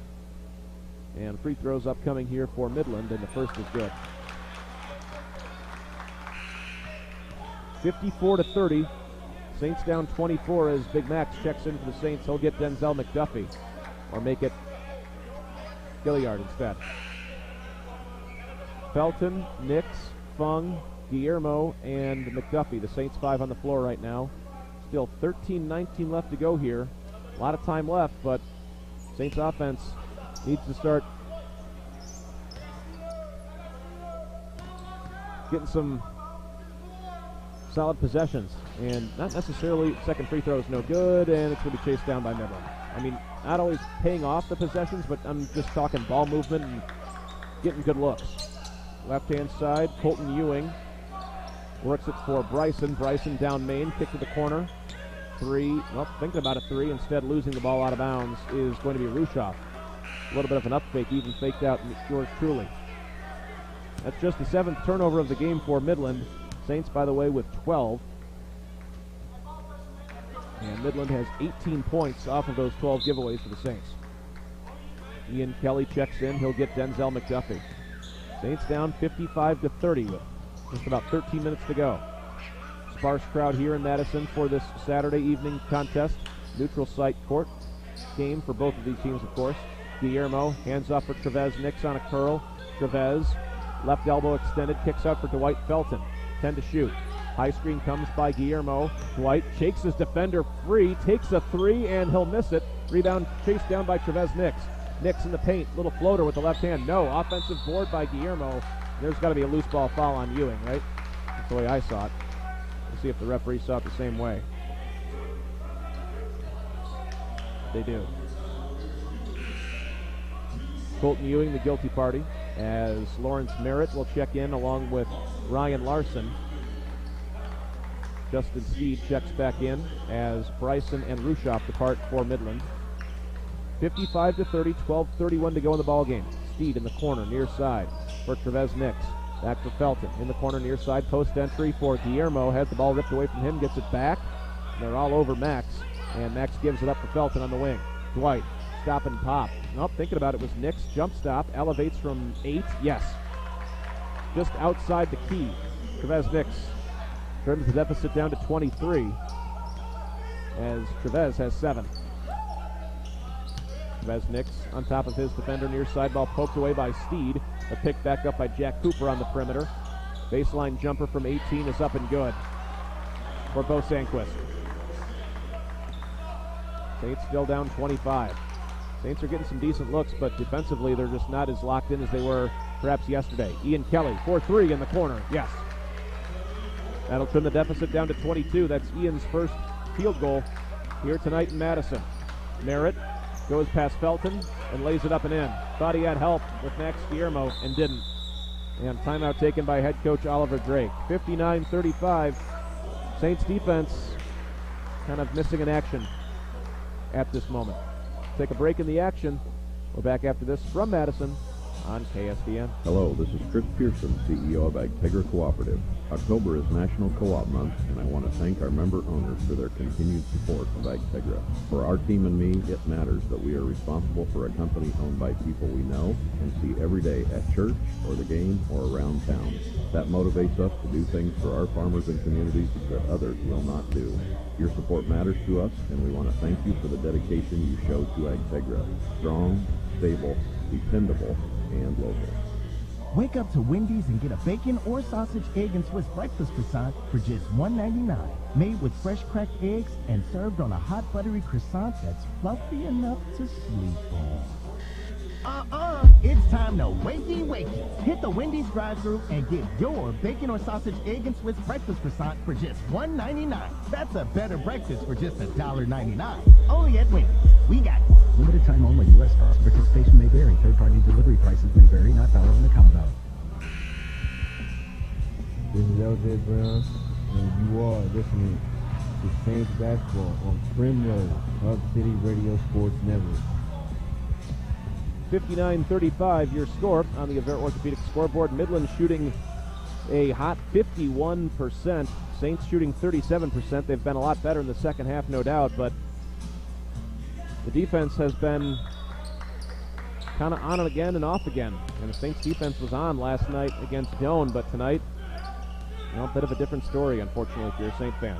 B: And free throws upcoming here for Midland, and the first is good. 54-30. Saints down 24 as Big Max checks in for the Saints. He'll get Denzel McDuffie, or make it Gilliard instead. Felton, Nix, Fung, Guillermo, and McDuffie. The Saints 5 on the floor right now. Still 13-19 left to go here. A lot of time left, but Saints offense needs to start getting some solid possessions. And not necessarily second free throw is no good, and it's going to be chased down by Midland. I mean, not always paying off the possessions, but I'm just talking ball movement and getting good looks. Left-hand side, Colton Ewing works it for Bryson. Bryson down main, kick to the corner. Three, well, thinking about a three, instead losing the ball out of bounds is going to be Rushoff. A little bit of an up fake, even faked out yours truly. That's just the 7th turnover of the game for Midland. Saints, by the way, with 12. And Midland has 18 points off of those 12 giveaways for the Saints. Ian Kelly checks in. He'll get Denzel McDuffie. Saints down 55-30 with just about 13 minutes to go. Sparse crowd here in Madison for this Saturday evening contest. Neutral site court game for both of these teams, of course. Guillermo hands off for Trevez Nix on a curl. Trevez, left elbow extended, kicks out for Dwight Felton. 10 to shoot. High screen comes by Guillermo. Dwight shakes his defender free, takes a three, and he'll miss it. Rebound chased down by Trevez Nix. Nix in the paint, little floater with the left hand. No, offensive board by Guillermo. There's got to be a loose ball foul on Ewing, right? That's the way I saw it. We'll see if the referee saw it the same way. They do. Colton Ewing, the guilty party, as Lawrence Merritt will check in along with Ryan Larson. Justin Steed checks back in as Bryson and Rushoff depart for Midland. 55-30, 12:31 to go in the ball game. Steed in the corner, near side for Trevez Nix. Back for Felton in the corner, near side, post entry for Guillermo. Has the ball ripped away from him, gets it back. They're all over Max, and Max gives it up for Felton on the wing. Dwight, stop and pop. Nope, thinking about it was Nix. Jump stop, elevates from 8. Yes. Just outside the key. Trevez Nix trims the deficit down to 23 as Trevez has 7. Trevez Nix on top of his defender, near side, ball poked away by Steed. A pick back up by Jack Cooper on the perimeter. Baseline jumper from 18 is up and good for Bo Sandquist. Saints still down 25. Saints are getting some decent looks, but defensively they're just not as locked in as they were perhaps yesterday. Ian Kelly, 4-3 in the corner. Yes. That'll trim the deficit down to 22. That's Ian's first field goal here tonight in Madison. Merritt goes past Felton and lays it up and in. Thought he had help with Max Guillermo and didn't. And timeout taken by head coach Oliver Drake. 59-35. Saints defense kind of missing in action at this moment. Take a break in the action. We're back after this from Madison on KSDN.
E: Hello, this is Chris Pearson, CEO of Agtegra Cooperative. October is National Co-op Month, and I want to thank our member owners for their continued support of Agtegra. For our team and me, it matters that we are responsible for a company owned by people we know and see every day at church or the game or around town. That motivates us to do things for our farmers and communities that others will not do. Your support matters to us, and we want to thank you for the dedication you show to Agtegra. Strong, stable, dependable, and local.
C: Wake up to Wendy's and get a bacon or sausage, egg, and Swiss breakfast croissant for just $1.99. Made with fresh cracked eggs and served on a hot buttery croissant that's fluffy enough to sleep on. It's time to wakey. Hit the Wendy's drive-thru and get your bacon or sausage, egg, and Swiss breakfast croissant for just $1.99. That's a better breakfast for just $1.99. Only at Wendy's. We got it.
M: Limited time only. U.S. cost. Participation may vary. Third-party delivery prices may vary. Not valid on the combo.
L: This is LJ Brown, and you are listening to Saints Basketball on Primrose, Hub City Radio Sports Network.
B: 59-35 your score on the Avera Orthopedic scoreboard. Midland shooting a hot 51%. Saints shooting 37%. They've been a lot better in the second half, no doubt, but the defense has been kind of on it again and off again. And the Saints defense was on last night against Doane, but tonight, a bit of a different story, unfortunately, if you're a Saint fan.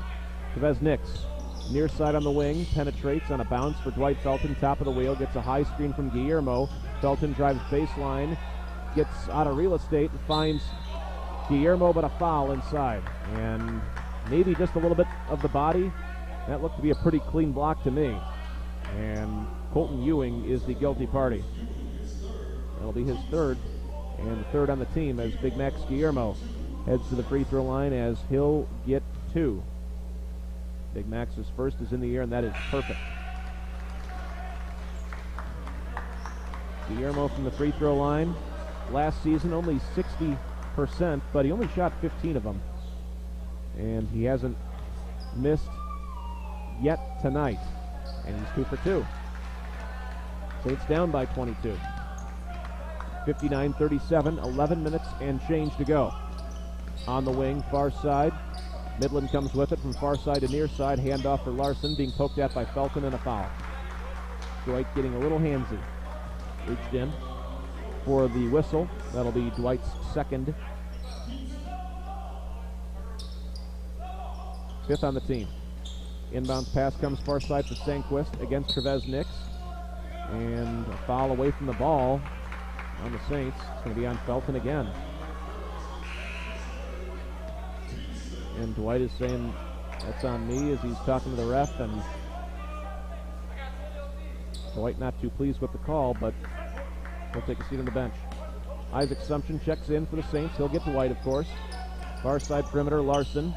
B: Chavez Nix, near side on the wing, penetrates on a bounce for Dwight Felton, top of the wheel, gets a high screen from Guillermo. Felton drives baseline, gets out of real estate, and finds Guillermo, but a foul inside. And maybe just a little bit of the body. That looked to be a pretty clean block to me. And Colton Ewing is the guilty party. That'll be his third, and the third on the team as Big Max Guillermo heads to the free throw line as he'll get 2. Big Max's first is in the air, and that is perfect. Guillermo from the free throw line. Last season, only 60%, but he only shot 15 of them. And he hasn't missed yet tonight. And he's 2 for 2. Saints down by 22. 59-37, 11 minutes and change to go. On the wing, far side. Midland comes with it from far side to near side. Handoff for Larson, being poked at by Felton, and a foul. Dwight getting a little handsy. Reached in for the whistle. That'll be Dwight's second. 5th on the team. Inbounds pass comes far side for Sanquist against Chavez Nix. And a foul away from the ball on the Saints. It's going to be on Felton again. And Dwight is saying that's on me as he's talking to the ref, and Dwight not too pleased with the call, but he'll take a seat on the bench. Isaac Sumption checks in for the Saints. He'll get Dwight, of course. Far side perimeter, Larson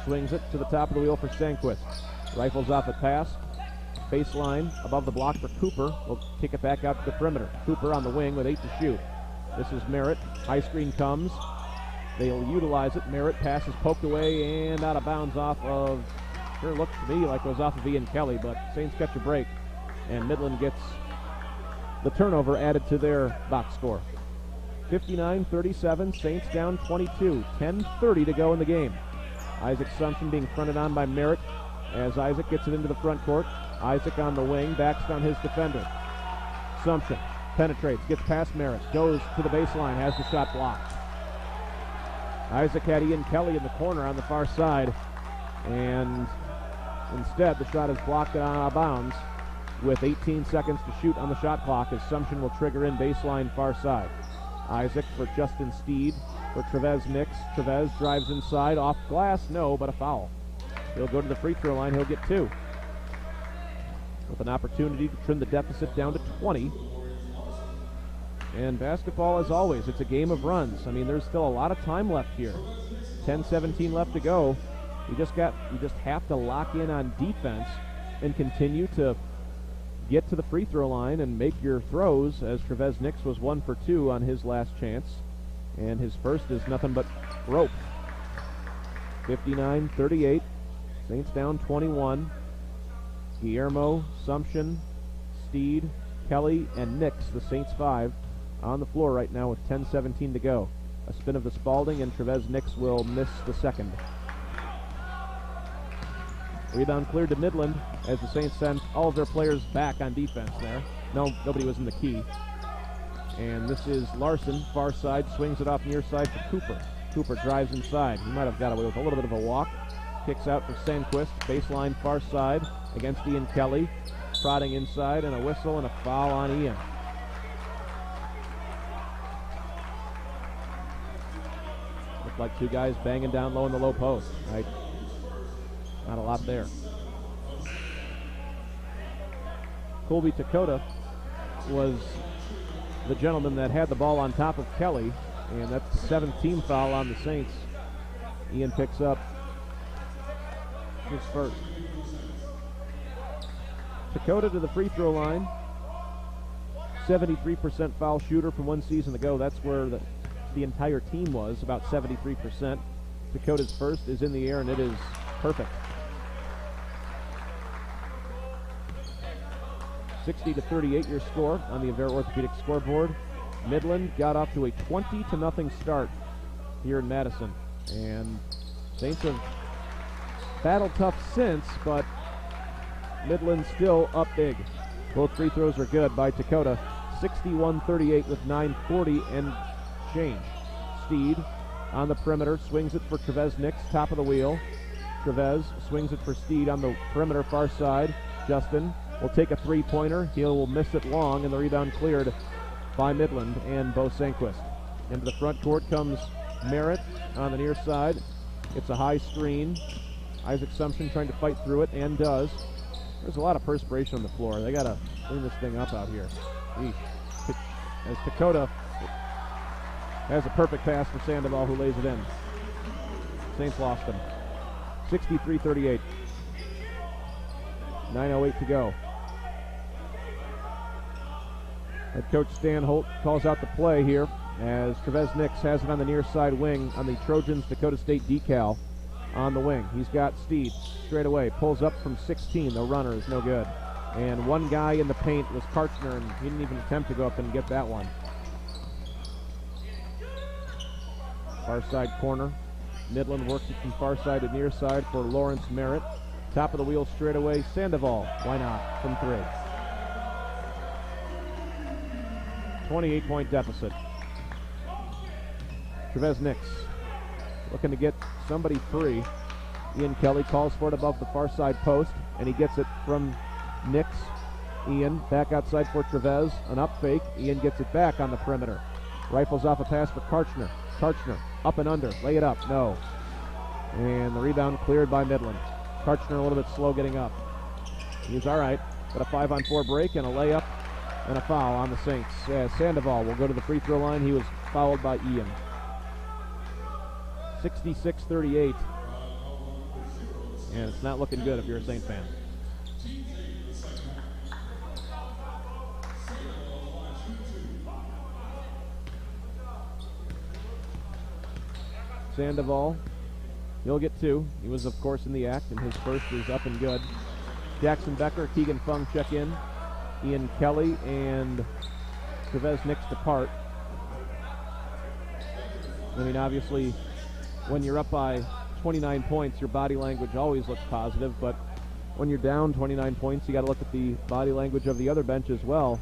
B: swings it to the top of the wheel for Stanquist. Rifles off a pass. Baseline above the block for Cooper. Will kick it back out to the perimeter. Cooper on the wing with 8 to shoot. This is Merritt. High screen comes. They'll utilize it. Merritt pass is poked away and out of bounds off of, sure looks to me like it was off of Ian Kelly, but Saints catch a break. And Midland gets the turnover added to their box score. 59-37, Saints down 22. 10:30 to go in the game. Isaac Sumption being fronted on by Merritt as Isaac gets it into the front court. Isaac on the wing, backs on his defender. Sumption penetrates, gets past Merritt, goes to the baseline, has the shot blocked. Isaac had Ian Kelly in the corner on the far side, and instead the shot is blocked out of bounds with 18 seconds to shoot on the shot clock as Sumption will trigger in baseline far side. Isaac for Justin Steed for Chavez Nix. Chavez drives inside, off glass, no, but a foul. He'll go to the free throw line, he'll get 2. With an opportunity to trim the deficit down to 20. And basketball, as always, it's a game of runs. I mean, there's still a lot of time left here. 10-17 left to go. You just have to lock in on defense and continue to get to the free throw line and make your throws, as Chavez Nix was 1 for 2 on his last chance. And his first is nothing but rope. 59-38. Saints down 21. Guillermo, Sumption, Steed, Kelly, and Nix, the Saints 5, on the floor right now with 10:17 to go. A spin of the Spalding, and Trevez Nix will miss the second. Rebound cleared to Midland as the Saints sent all of their players back on defense there. No, nobody was in the key. And this is Larson, far side, swings it off near side for Cooper. Cooper drives inside. He might have got away with a little bit of a walk. Kicks out for Sandquist, baseline far side against Ian Kelly. Prodding inside, and a whistle and a foul on Ian. Looked like two guys banging down low in the low post. Right? Not a lot there. Colby Takota was the gentleman that had the ball on top of Kelly, and that's the 7th team foul on the Saints. Ian picks up his first. Takota to the free throw line. 73% foul shooter from one season ago. That's where the entire team was, about 73%. Dakota's first is in the air, and it is perfect. 60-38 your score on the Avera Orthopedic scoreboard. Midland got off to a 20-0 start here in Madison, and Saints have battled tough since, but Midland still up big. Both free throws are good by Takota. 61-38 with 9:40 and change. Steed on the perimeter, swings it for Trevez Nix, top of the wheel. Trevez swings it for Steed on the perimeter far side. Justin will take a three-pointer. He will miss it long, and the rebound cleared by Midland and Bo Sanquist. Into the front court comes Merritt on the near side. It's a high screen. Isaac Sumption trying to fight through it, and does. There's a lot of perspiration on the floor. They got to clean this thing up out here. Eesh. As Takota has a perfect pass for Sandoval, who lays it in. Saints lost him. 63-38. 9:08 to go. Head coach Stan Holt calls out the play here as Trevez Nix has it on the near side wing on the Trojans Dakota State decal on the wing. He's got Steed straight away, pulls up from 16. The runner is no good. And one guy in the paint was Karchner, and he didn't even attempt to go up and get that one. Far side corner. Midland works it from far side to near side for Lawrence Merritt. Top of the wheel straight away. Sandoval, why not, from 3. 28-point deficit. Trevez Nix looking to get somebody free. Ian Kelly calls for it above the far side post, and he gets it from Nix. Ian back outside for Trevez. An up fake. Ian gets it back on the perimeter. Rifles off a pass for Karchner. Karchner up and under. Lay it up. No. And the rebound cleared by Midland. Karchner a little bit slow getting up. He's all right. Got a 5-on-4 break and a layup and a foul on the Saints. Sandoval will go to the free throw line. He was fouled by Ian. 66-38. And it's not looking good if you're a Saint fan. Sandoval, he'll get 2. He was, of course, in the act, and his first is up and good. Jackson Becker, Keegan Fung check in. Ian Kelly and Trevez Nix depart. I mean, obviously, when you're up by 29 points, your body language always looks positive, but when you're down 29 points, you got to look at the body language of the other bench as well.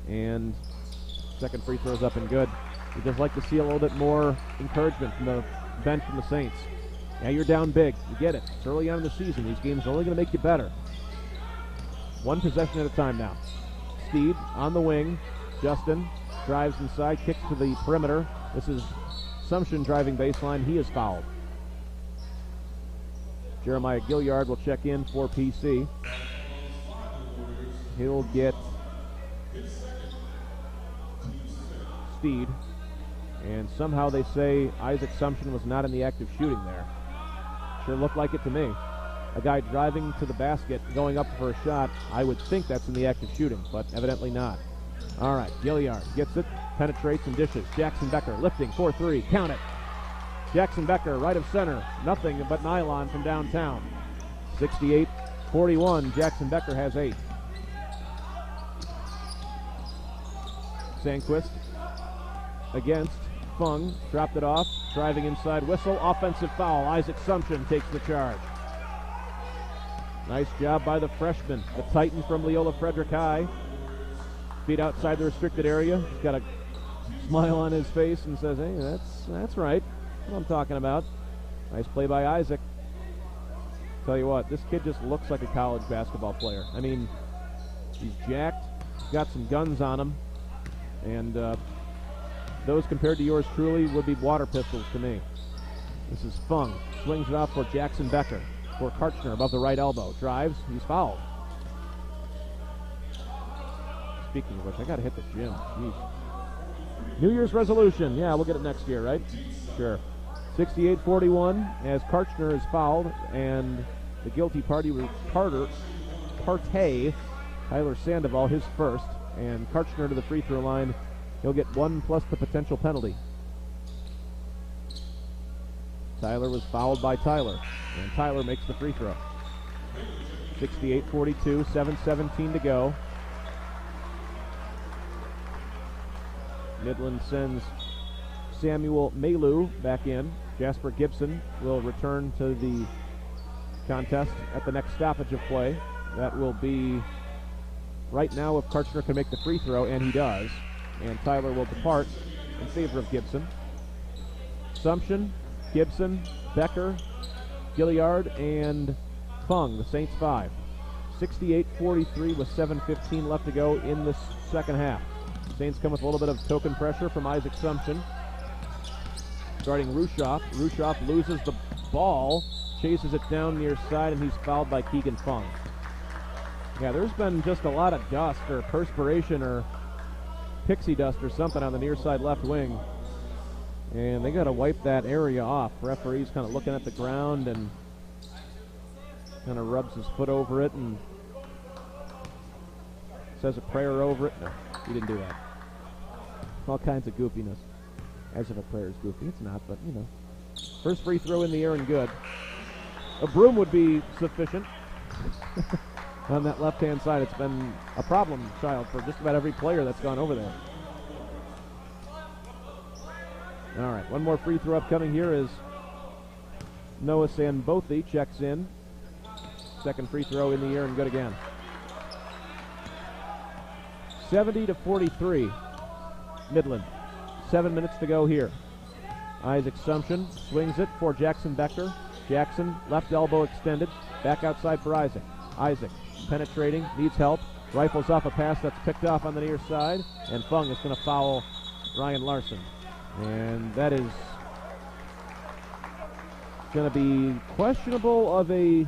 B: And second free throw's up and good. We'd just like to see a little bit more encouragement from the bench from the Saints. Yeah, you're down big. You get it. It's early on in the season. These games are only going to make you better. One possession at a time now. Steed on the wing. Justin drives inside, kicks to the perimeter. This is Sumption driving baseline. He is fouled. Jeremiah Gilliard will check in for PC. He'll get Steed. And somehow they say Isaac Sumption was not in the act of shooting there. Sure looked like it to me. A guy driving to the basket, going up for a shot. I would think that's in the act of shooting, but evidently not. All right, Gilliard gets it, penetrates and dishes. Jackson Becker lifting, 4-3, count it. Jackson Becker, right of center, nothing but nylon from downtown. 68-39 41. Jackson Becker has 8. Sandquist against Fung. Dropped it off. Driving inside whistle. Offensive foul. Isaac Sumption takes the charge. Nice job by the freshman, the Titan from Leola Frederick High. Feet outside the restricted area. He's got a smile on his face and says, hey, that's right. That's what I'm talking about. Nice play by Isaac. Tell you what, this kid just looks like a college basketball player. I mean, he's jacked, he's got some guns on him, and those compared to yours truly would be water pistols to me. This is Fung. Swings it off for Jackson Becker. For Karchner above the right elbow. Drives. He's fouled. Speaking of which, I got to hit the gym. Jeez. New Year's resolution. Yeah, we'll get it next year, right? Sure. 68-41 as Karchner is fouled, and the guilty party was Partey, Tyler Sandoval, his first, and Karchner to the free throw line. He'll get 1 plus the potential penalty. Tyler was fouled by Tyler, and Tyler makes the free throw. 68-42, 7:17 to go. Midland sends Samuel Malu back in. Jasper Gibson will return to the contest at the next stoppage of play. That will be right now if Karchner can make the free throw, and he does. And Tyler will depart in favor of Gibson. Sumption, Gibson, Becker, Gilliard, and Fung, the Saints 5. 68-43 with 7:15 left to go in the second half. Saints come with a little bit of token pressure from Isaac Sumption. Starting Rushoff. Rushoff loses the ball, chases it down near side, and he's fouled by Keegan Fung. Yeah, there's been just a lot of dust or perspiration or pixie dust or something on the near side left wing. And they got to wipe that area off. Referee's kind of looking at the ground and kind of rubs his foot over it and says a prayer over it. No, he didn't do that. All kinds of goofiness. As if a prayer is goofy. It's not, but, you know. First free throw in the air and good. A broom would be sufficient. On that left-hand side, it's been a problem child for just about every player that's gone over there. All right, one more free throw upcoming here is Noah Sanbothi checks in. Second free throw in the air and good again. 70-43, Midland. 7 minutes to go here. Isaac Sumption swings it for Jackson Becker. Jackson, left elbow extended, back outside for Isaac. Isaac penetrating, needs help, rifles off a pass that's picked off on the near side, and Fung is going to foul Ryan Larson. And that is going to be questionable of a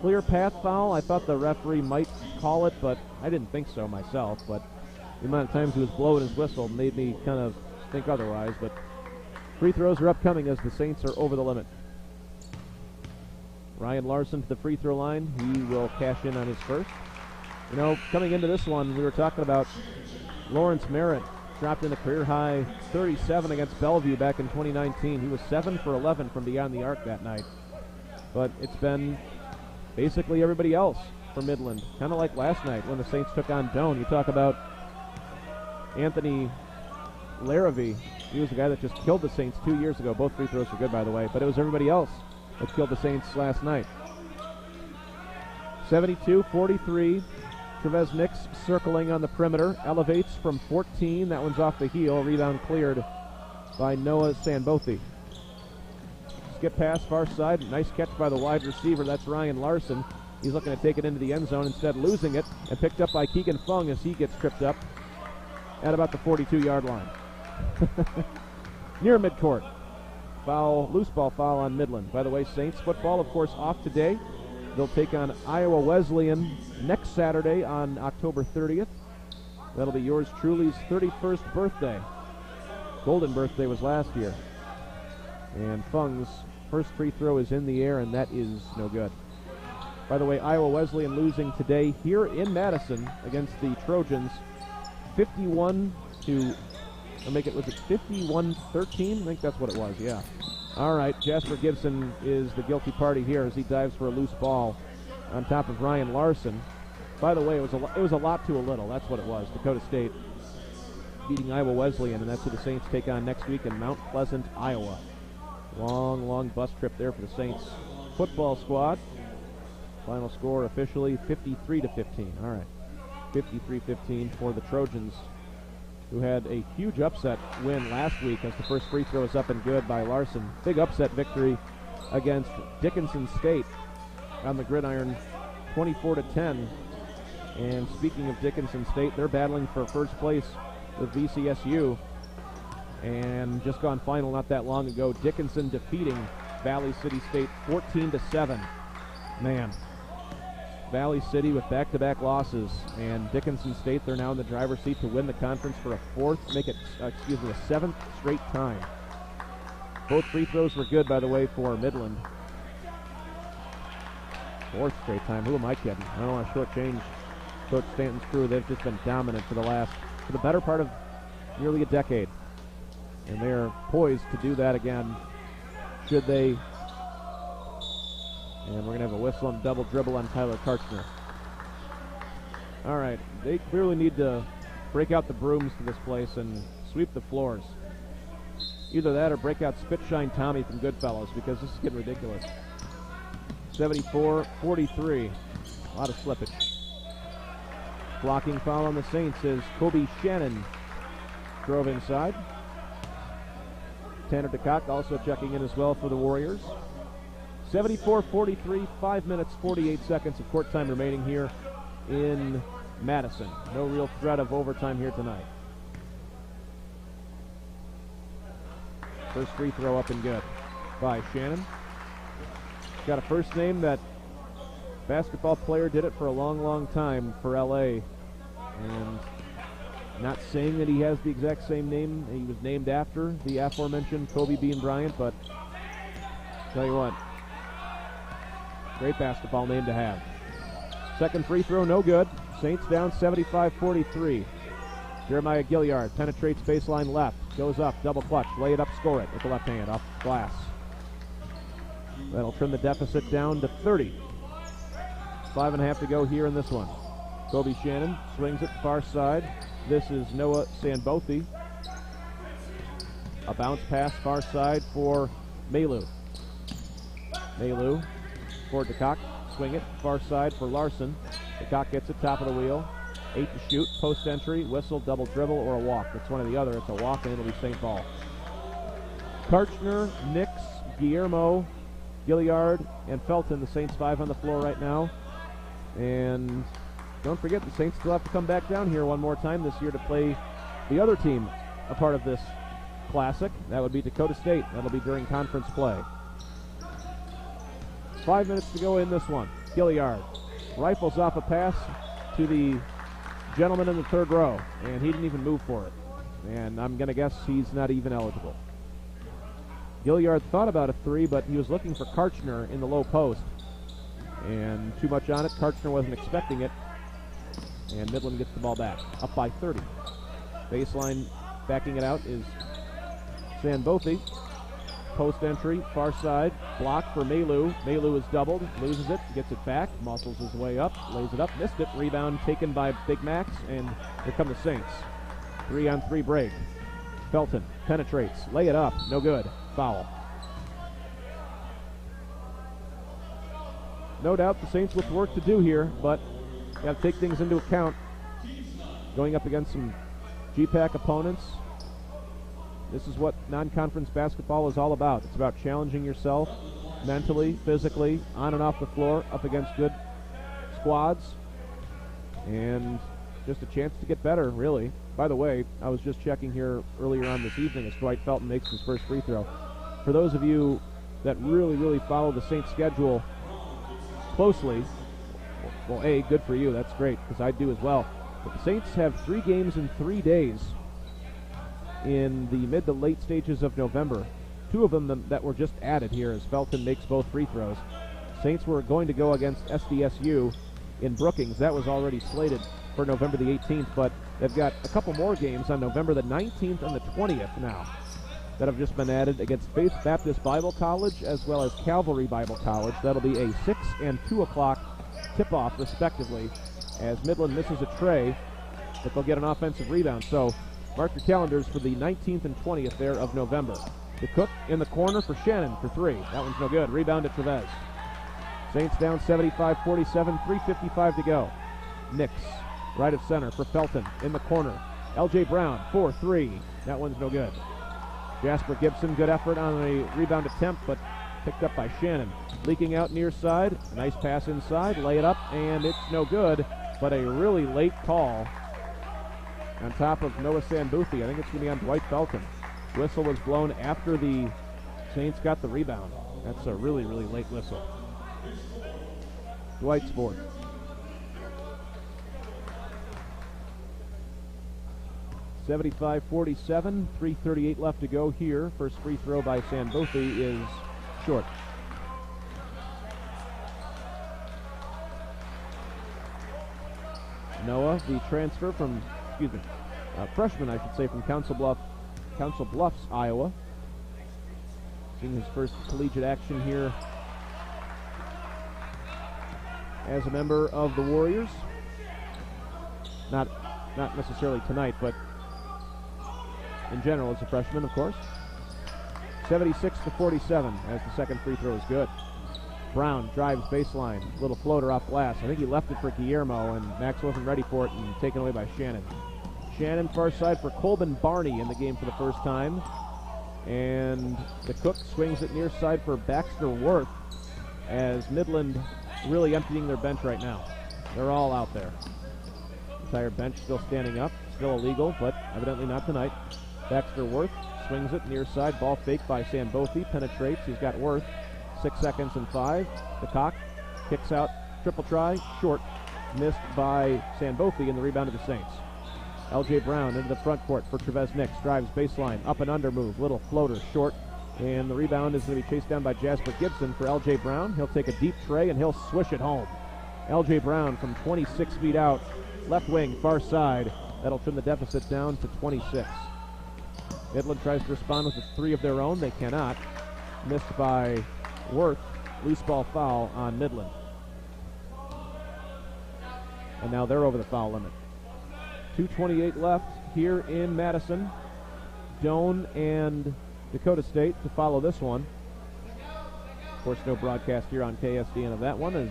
B: clear path foul. I thought the referee might call it, but I didn't think so myself. But the amount of times he was blowing his whistle made me kind of think otherwise. But free throws are upcoming as the Saints are over the limit. Ryan Larson to the free throw line. He will cash in on his first. You know, coming into this one, we were talking about Lawrence Merritt. Dropped in a career-high 37 against Bellevue back in 2019. He was 7 for 11 from beyond the arc that night. But it's been basically everybody else for Midland. Kind of like last night when the Saints took on Doane. You talk about Anthony Larrabee. He was the guy that just killed the Saints 2 years ago. Both free throws were good, by the way. But it was everybody else that killed the Saints last night. 72-43. Trevez Nix circling on the perimeter, elevates from 14. That one's off the heel. Rebound cleared by Noah Sanbothi. Skip pass far side. Nice catch by the wide receiver. That's Ryan Larson. He's looking to take it into the end zone, instead losing it, and picked up by Keegan Fung as he gets tripped up at about the 42-yard line. Near midcourt. Foul, loose ball foul on Midland. By the way, Saints football, of course, off today. They'll take on Iowa Wesleyan next Saturday on October 30th. That'll be yours truly's 31st birthday. Golden birthday was last year. And Fung's first free throw is in the air, and that is no good. By the way, Iowa Wesleyan losing today here in Madison against the Trojans 51 to, I'll make it, was it 51-13? I think that's what it was, yeah. All right, Jasper Gibson is the guilty party here as he dives for a loose ball on top of Ryan Larson. By the way, it was a lot to a little. That's what it was. Dakota State beating Iowa Wesleyan, and that's who the Saints take on next week in Mount Pleasant, Iowa. Long, long bus trip there for the Saints football squad. Final score officially 53-15. All right, 53-15 for the Trojans, who had a huge upset win last week as the first free throw is up and good by Larson. Big upset victory against Dickinson State on the gridiron, 24-10. And speaking of Dickinson State, they're battling for first place with VCSU, and just gone final not that long ago. Dickinson defeating Valley City State 14-7. Man, Valley City with back-to-back losses, and Dickinson State, they're now in the driver's seat to win the conference for a seventh straight time. Both free throws were good, by the way, for Midland. Fourth straight time. Who am I kidding? I don't want to shortchange Coach Stanton's crew. They've just been dominant for the better part of nearly a decade. And they are poised to do that again, should they. And we're going to have a whistle and double dribble on Tyler Karchner. All right, they clearly need to break out the brooms to this place and sweep the floors. Either that or break out Spitshine Tommy from Goodfellas, because this is getting ridiculous. 74-43, a lot of slippage. Blocking foul on the Saints as Kobe Shannon drove inside. Tanner DeCock also checking in as well for the Warriors. 74-43, 5 minutes, 48 seconds of court time remaining here in Madison. No real threat of overtime here tonight. First free throw up and good by Shannon. Got a first name that basketball player did it for a long, long time for LA. And not saying that he has the exact same name he was named after, the aforementioned Kobe Bean Bryant, but tell you what, great basketball name to have. Second free throw, no good. Saints down 75-43. Jeremiah Gilliard penetrates baseline left, goes up, double clutch, lay it up, score it with the left hand off glass. That'll trim the deficit down to 30. 5.5 to go here in this one. Kobe Shannon swings it far side. This is Noah Sanbothi. A bounce pass far side for Maylou. Maylou for DeCock. Swing it far side for Larson. DeCock gets it top of the wheel. 8 to shoot. Post entry, whistle, double dribble, or a walk. It's one or the other. It's a walk, and it'll be St. Paul. Karchner, Nix, Guillermo, Gilliard, and Felton, the Saints 5 on the floor right now. And don't forget, the Saints still have to come back down here one more time this year to play the other team a part of this classic. That would be Dakota State. That'll be during conference play. 5 minutes to go in this one. Gilliard rifles off a pass to the gentleman in the third row, and he didn't even move for it. And I'm going to guess he's not even eligible. Gilliard thought about a three, but he was looking for Karchner in the low post. And too much on it. Karchner wasn't expecting it. And Midland gets the ball back, up by 30. Baseline backing it out is Sanbothi. Post entry, far side, block for Maylou. Maylou is doubled, loses it, gets it back, muscles his way up, lays it up, missed it. Rebound taken by Big Max, and here come the Saints. 3-on-3 break. Felton penetrates, lay it up, no good. Foul. No doubt the Saints with work to do here, but got to take things into account. Going up against some GPAC opponents. This is what non-conference basketball is all about. It's about challenging yourself mentally, physically, on and off the floor, up against good squads, and just a chance to get better, really. By the way, I was just checking here earlier on this evening as Dwight Felton makes his first free throw. For those of you that really, really follow the Saints schedule closely, well, A, good for you. That's great, because I do as well. But the Saints have 3 games in 3 days in the mid to late stages of November. 2 of them that were just added here as Felton makes both free throws. Saints were going to go against SDSU in Brookings. That was already slated for November the 18th, but they've got a couple more games on November the 19th and the 20th now that have just been added against Faith Baptist Bible College as well as Calvary Bible College. That'll be a 6 and 2 o'clock tip-off, respectively, as Midland misses a tray, but they'll get an offensive rebound. So mark your calendars for the 19th and 20th there of November. DeCook in the corner for Shannon for three. That one's no good. Rebound at Trevez. Saints down 75-47, 3:55 to go. Nix, right of center for Felton in the corner. L.J. Brown, 4-3. That one's no good. Jasper Gibson, good effort on a rebound attempt, but picked up by Shannon. Leaking out near side. Nice pass inside. Lay it up, and it's no good, but a really late call on top of Noah Sambuthi. I think it's going to be on Dwight Felton. Whistle was blown after the Saints got the rebound. That's a really, really late whistle. Dwight's board. (75-47), 3:38 left to go here. First free throw by Sambuthi is short. Noah, the transfer from, freshman, I should say, from Council Bluffs, Iowa. Seeing his first collegiate action here as a member of the Warriors. Not necessarily tonight, but in general as a freshman, of course. 76-47 as the second free throw is good. Brown drives baseline, little floater off glass. I think he left it for Guillermo, and Max wasn't ready for it, and taken away by Shannon. Shannon far side for Colbin Barney in the game for the first time. And the Cook swings it near side for Baxter Worth, as Midland really emptying their bench right now. They're all out there. Entire bench still standing up, still illegal, but evidently not tonight. Baxter Worth swings it near side, ball faked by Sambuthi, penetrates, he's got Worth. 6 seconds and 5. The cock kicks out, triple try, short, missed by Sambuthi, and the rebound of the Saints. L.J. Brown into the front court for Trevez Nix, drives baseline, up and under move, little floater, short, and the rebound is going to be chased down by Jasper Gibson for L.J. Brown. He'll take a deep tray and he'll swish it home. L.J. Brown from 26 feet out, left wing, far side. That'll trim the deficit down to 26. Midland tries to respond with a three of their own. They cannot. Missed by Worth. Loose ball foul on Midland. And now they're over the foul limit. 2:28 left here in Madison. Doane and Dakota State to follow this one. Of course, no broadcast here on KSDN of that one, as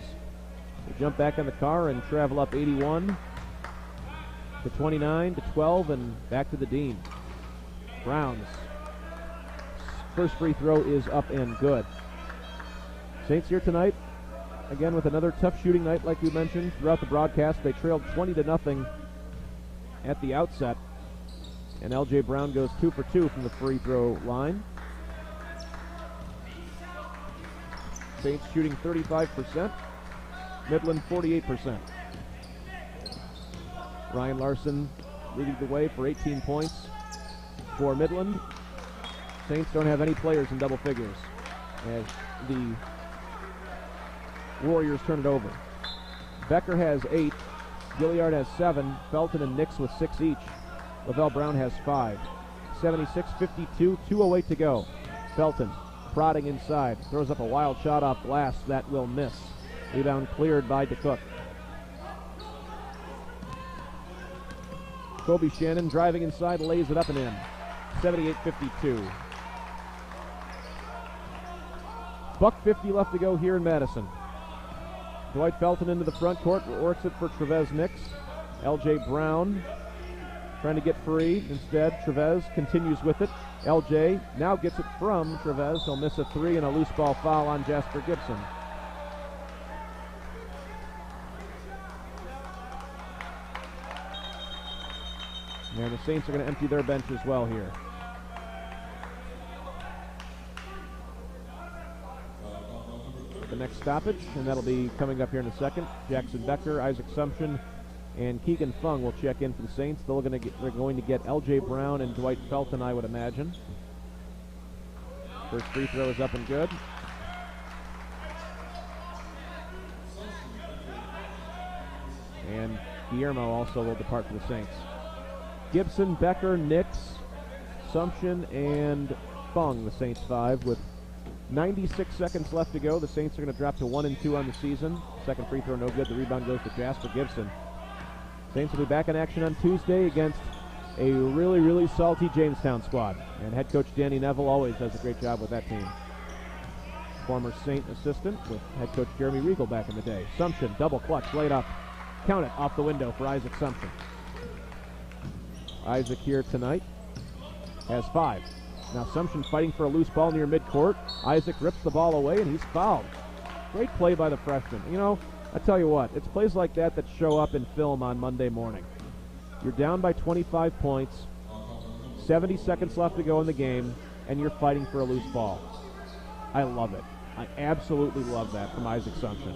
B: we jump back in the car and travel up 81 to 29 to 12 and back to the Dean. Browns. First free throw is up and good. Saints here tonight, again with another tough shooting night like we mentioned throughout the broadcast. They trailed 20-0 at the outset, and L.J. Brown goes 2 for 2 from the free throw line. Saints shooting 35%, Midland 48%. Ryan Larson leading the way for 18 points for Midland. Saints don't have any players in double figures as the Warriors turn it over. Becker has 8, Gilliard has 7, Felton and Nix with 6 each. Lavelle Brown has 5. 76-52, 2:08 to go. Felton prodding inside, throws up a wild shot off glass that will miss. Rebound cleared by DeCook. Kobe Shannon driving inside, lays it up and in. 78-52. $1:50 left to go here in Madison. Dwight Felton into the front court, works it for Trevez Nix. L.J. Brown trying to get free. Instead, Trevez continues with it. L.J. now gets it from Trevez. He'll miss a 3 and a loose ball foul on Jasper Gibson. And the Saints are going to empty their bench as well here. The next stoppage, and that'll be coming up here in a second. Jackson Becker, Isaac Sumption, and Keegan Fung will check in for the Saints. They're going to get L.J. Brown and Dwight Felton, I would imagine. First free throw is up and good. And Guillermo also will depart for the Saints. Gibson, Becker, Nix, Sumption, and Fung, the Saints 5, with 96 seconds left to go. The Saints are going to drop to 1-2 on the season. Second free throw no good. The rebound goes to Jasper Gibson. Saints will be back in action on Tuesday against a really, really salty Jamestown squad. And head coach Danny Neville always does a great job with that team. Former Saint assistant with head coach Jeremy Riegel back in the day. Sumption, double clutch, laid up. Count it, off the window for Isaac Sumption. Isaac here tonight has 5. Now Sumption fighting for a loose ball near midcourt. Isaac rips the ball away and he's fouled. Great play by the freshman. You know, I tell you what, it's plays like that that show up in film on Monday morning. You're down by 25 points, 70 seconds left to go in the game, and you're fighting for a loose ball. I love it. I absolutely love that from Isaac Sumption.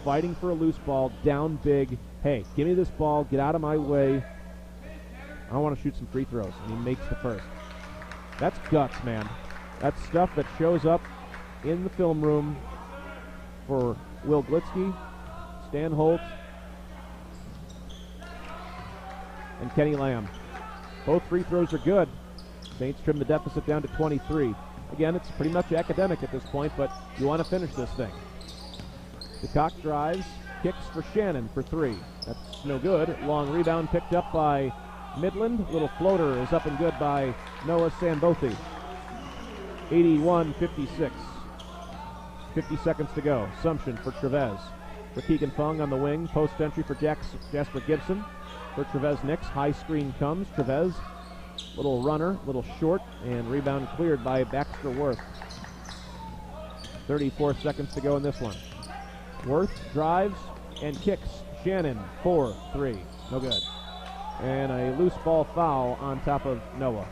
B: Fighting for a loose ball, down big. Hey, give me this ball, get out of my way. I want to shoot some free throws, and he makes the first. That's guts, man. That's stuff that shows up in the film room for Will Glitzky, Stan Holt, and Kenny Lamb. Both free throws are good. Saints trim the deficit down to 23. Again, it's pretty much academic at this point, but you want to finish this thing. DeCock drives, kicks for Shannon for 3. That's no good. Long rebound picked up by Midland. Little floater is up and good by Noah Sambothi. 81-56. 50 seconds to go. Sumption for Trevez. For Keegan Fung on the wing. Post entry for Jasper Gibson. For Trevez Nix. High screen comes. Trevez. Little runner. Little short. And rebound cleared by Baxter Worth. 34 seconds to go in this one. Worth drives and kicks. Shannon for 3. No good. And a loose ball foul on top of Noah.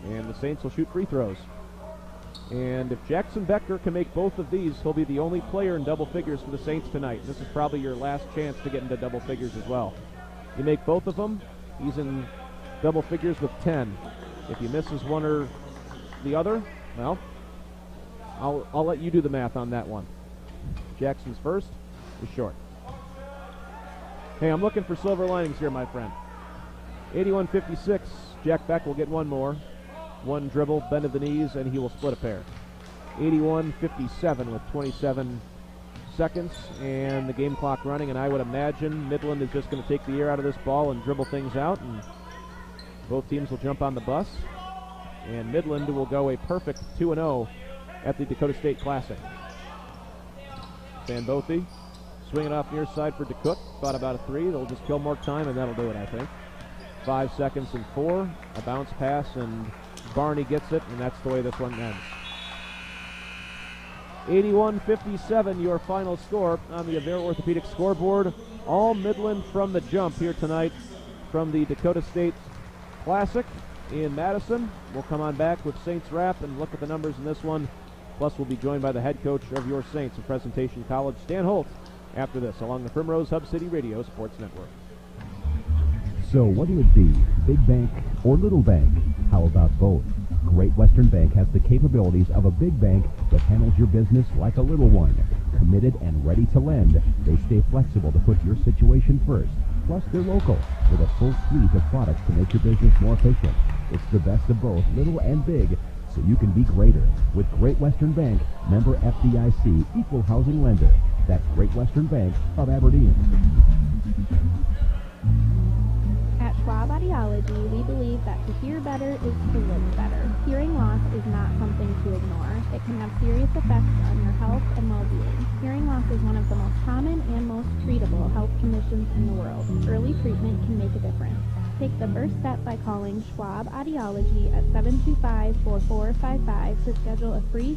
B: And the Saints will shoot free throws. And if Jackson Becker can make both of these, he'll be the only player in double figures for the Saints tonight. This is probably your last chance to get into double figures as well. You make both of them, he's in double figures with 10. If he misses one or the other, well, I'll let you do the math on that one. Jackson's first is short. Hey, I'm looking for silver linings here, my friend. 81-56. Jack Beck will get one more. One dribble, bend of the knees, and he will split a pair. 81-57 with 27 seconds and the game clock running, and I would imagine Midland is just going to take the air out of this ball and dribble things out, and both teams will jump on the bus, and Midland will go a perfect 2-0 at the Dakota State Classic. Sambothi swinging off near side for DeCook. Thought about a 3. They'll just kill more time, and that'll do it, I think. 5 seconds and 4. A bounce pass, and Barney gets it, and that's the way this one ends. 81-57, your final score on the Avera Orthopedic scoreboard. All Midland from the jump here tonight from the Dakota State Classic in Madison. We'll come on back with Saints Wrap and look at the numbers in this one. Plus, we'll be joined by the head coach of your Saints of Presentation College, Stan Holt, after this, along the Primrose Hub City Radio Sports Network.
D: So whether it be big bank or little bank, how about both? Great Western Bank has the capabilities of a big bank, but handles your business like a little one. Committed and ready to lend, they stay flexible to put your situation first. Plus, they're local, with a full suite of products to make your business more efficient. It's the best of both, little and big, so you can be greater. With Great Western Bank, member FDIC, equal housing lender. That's Great Western Bank of Aberdeen.
R: At Schwab Audiology, we believe that to hear better is to live better. Hearing loss is not something to ignore. It can have serious effects on your health and well-being. Hearing loss is one of the most common and most treatable health conditions in the world. Early treatment can make a difference. Take the first step by calling Schwab Audiology at 725-4455 to schedule a free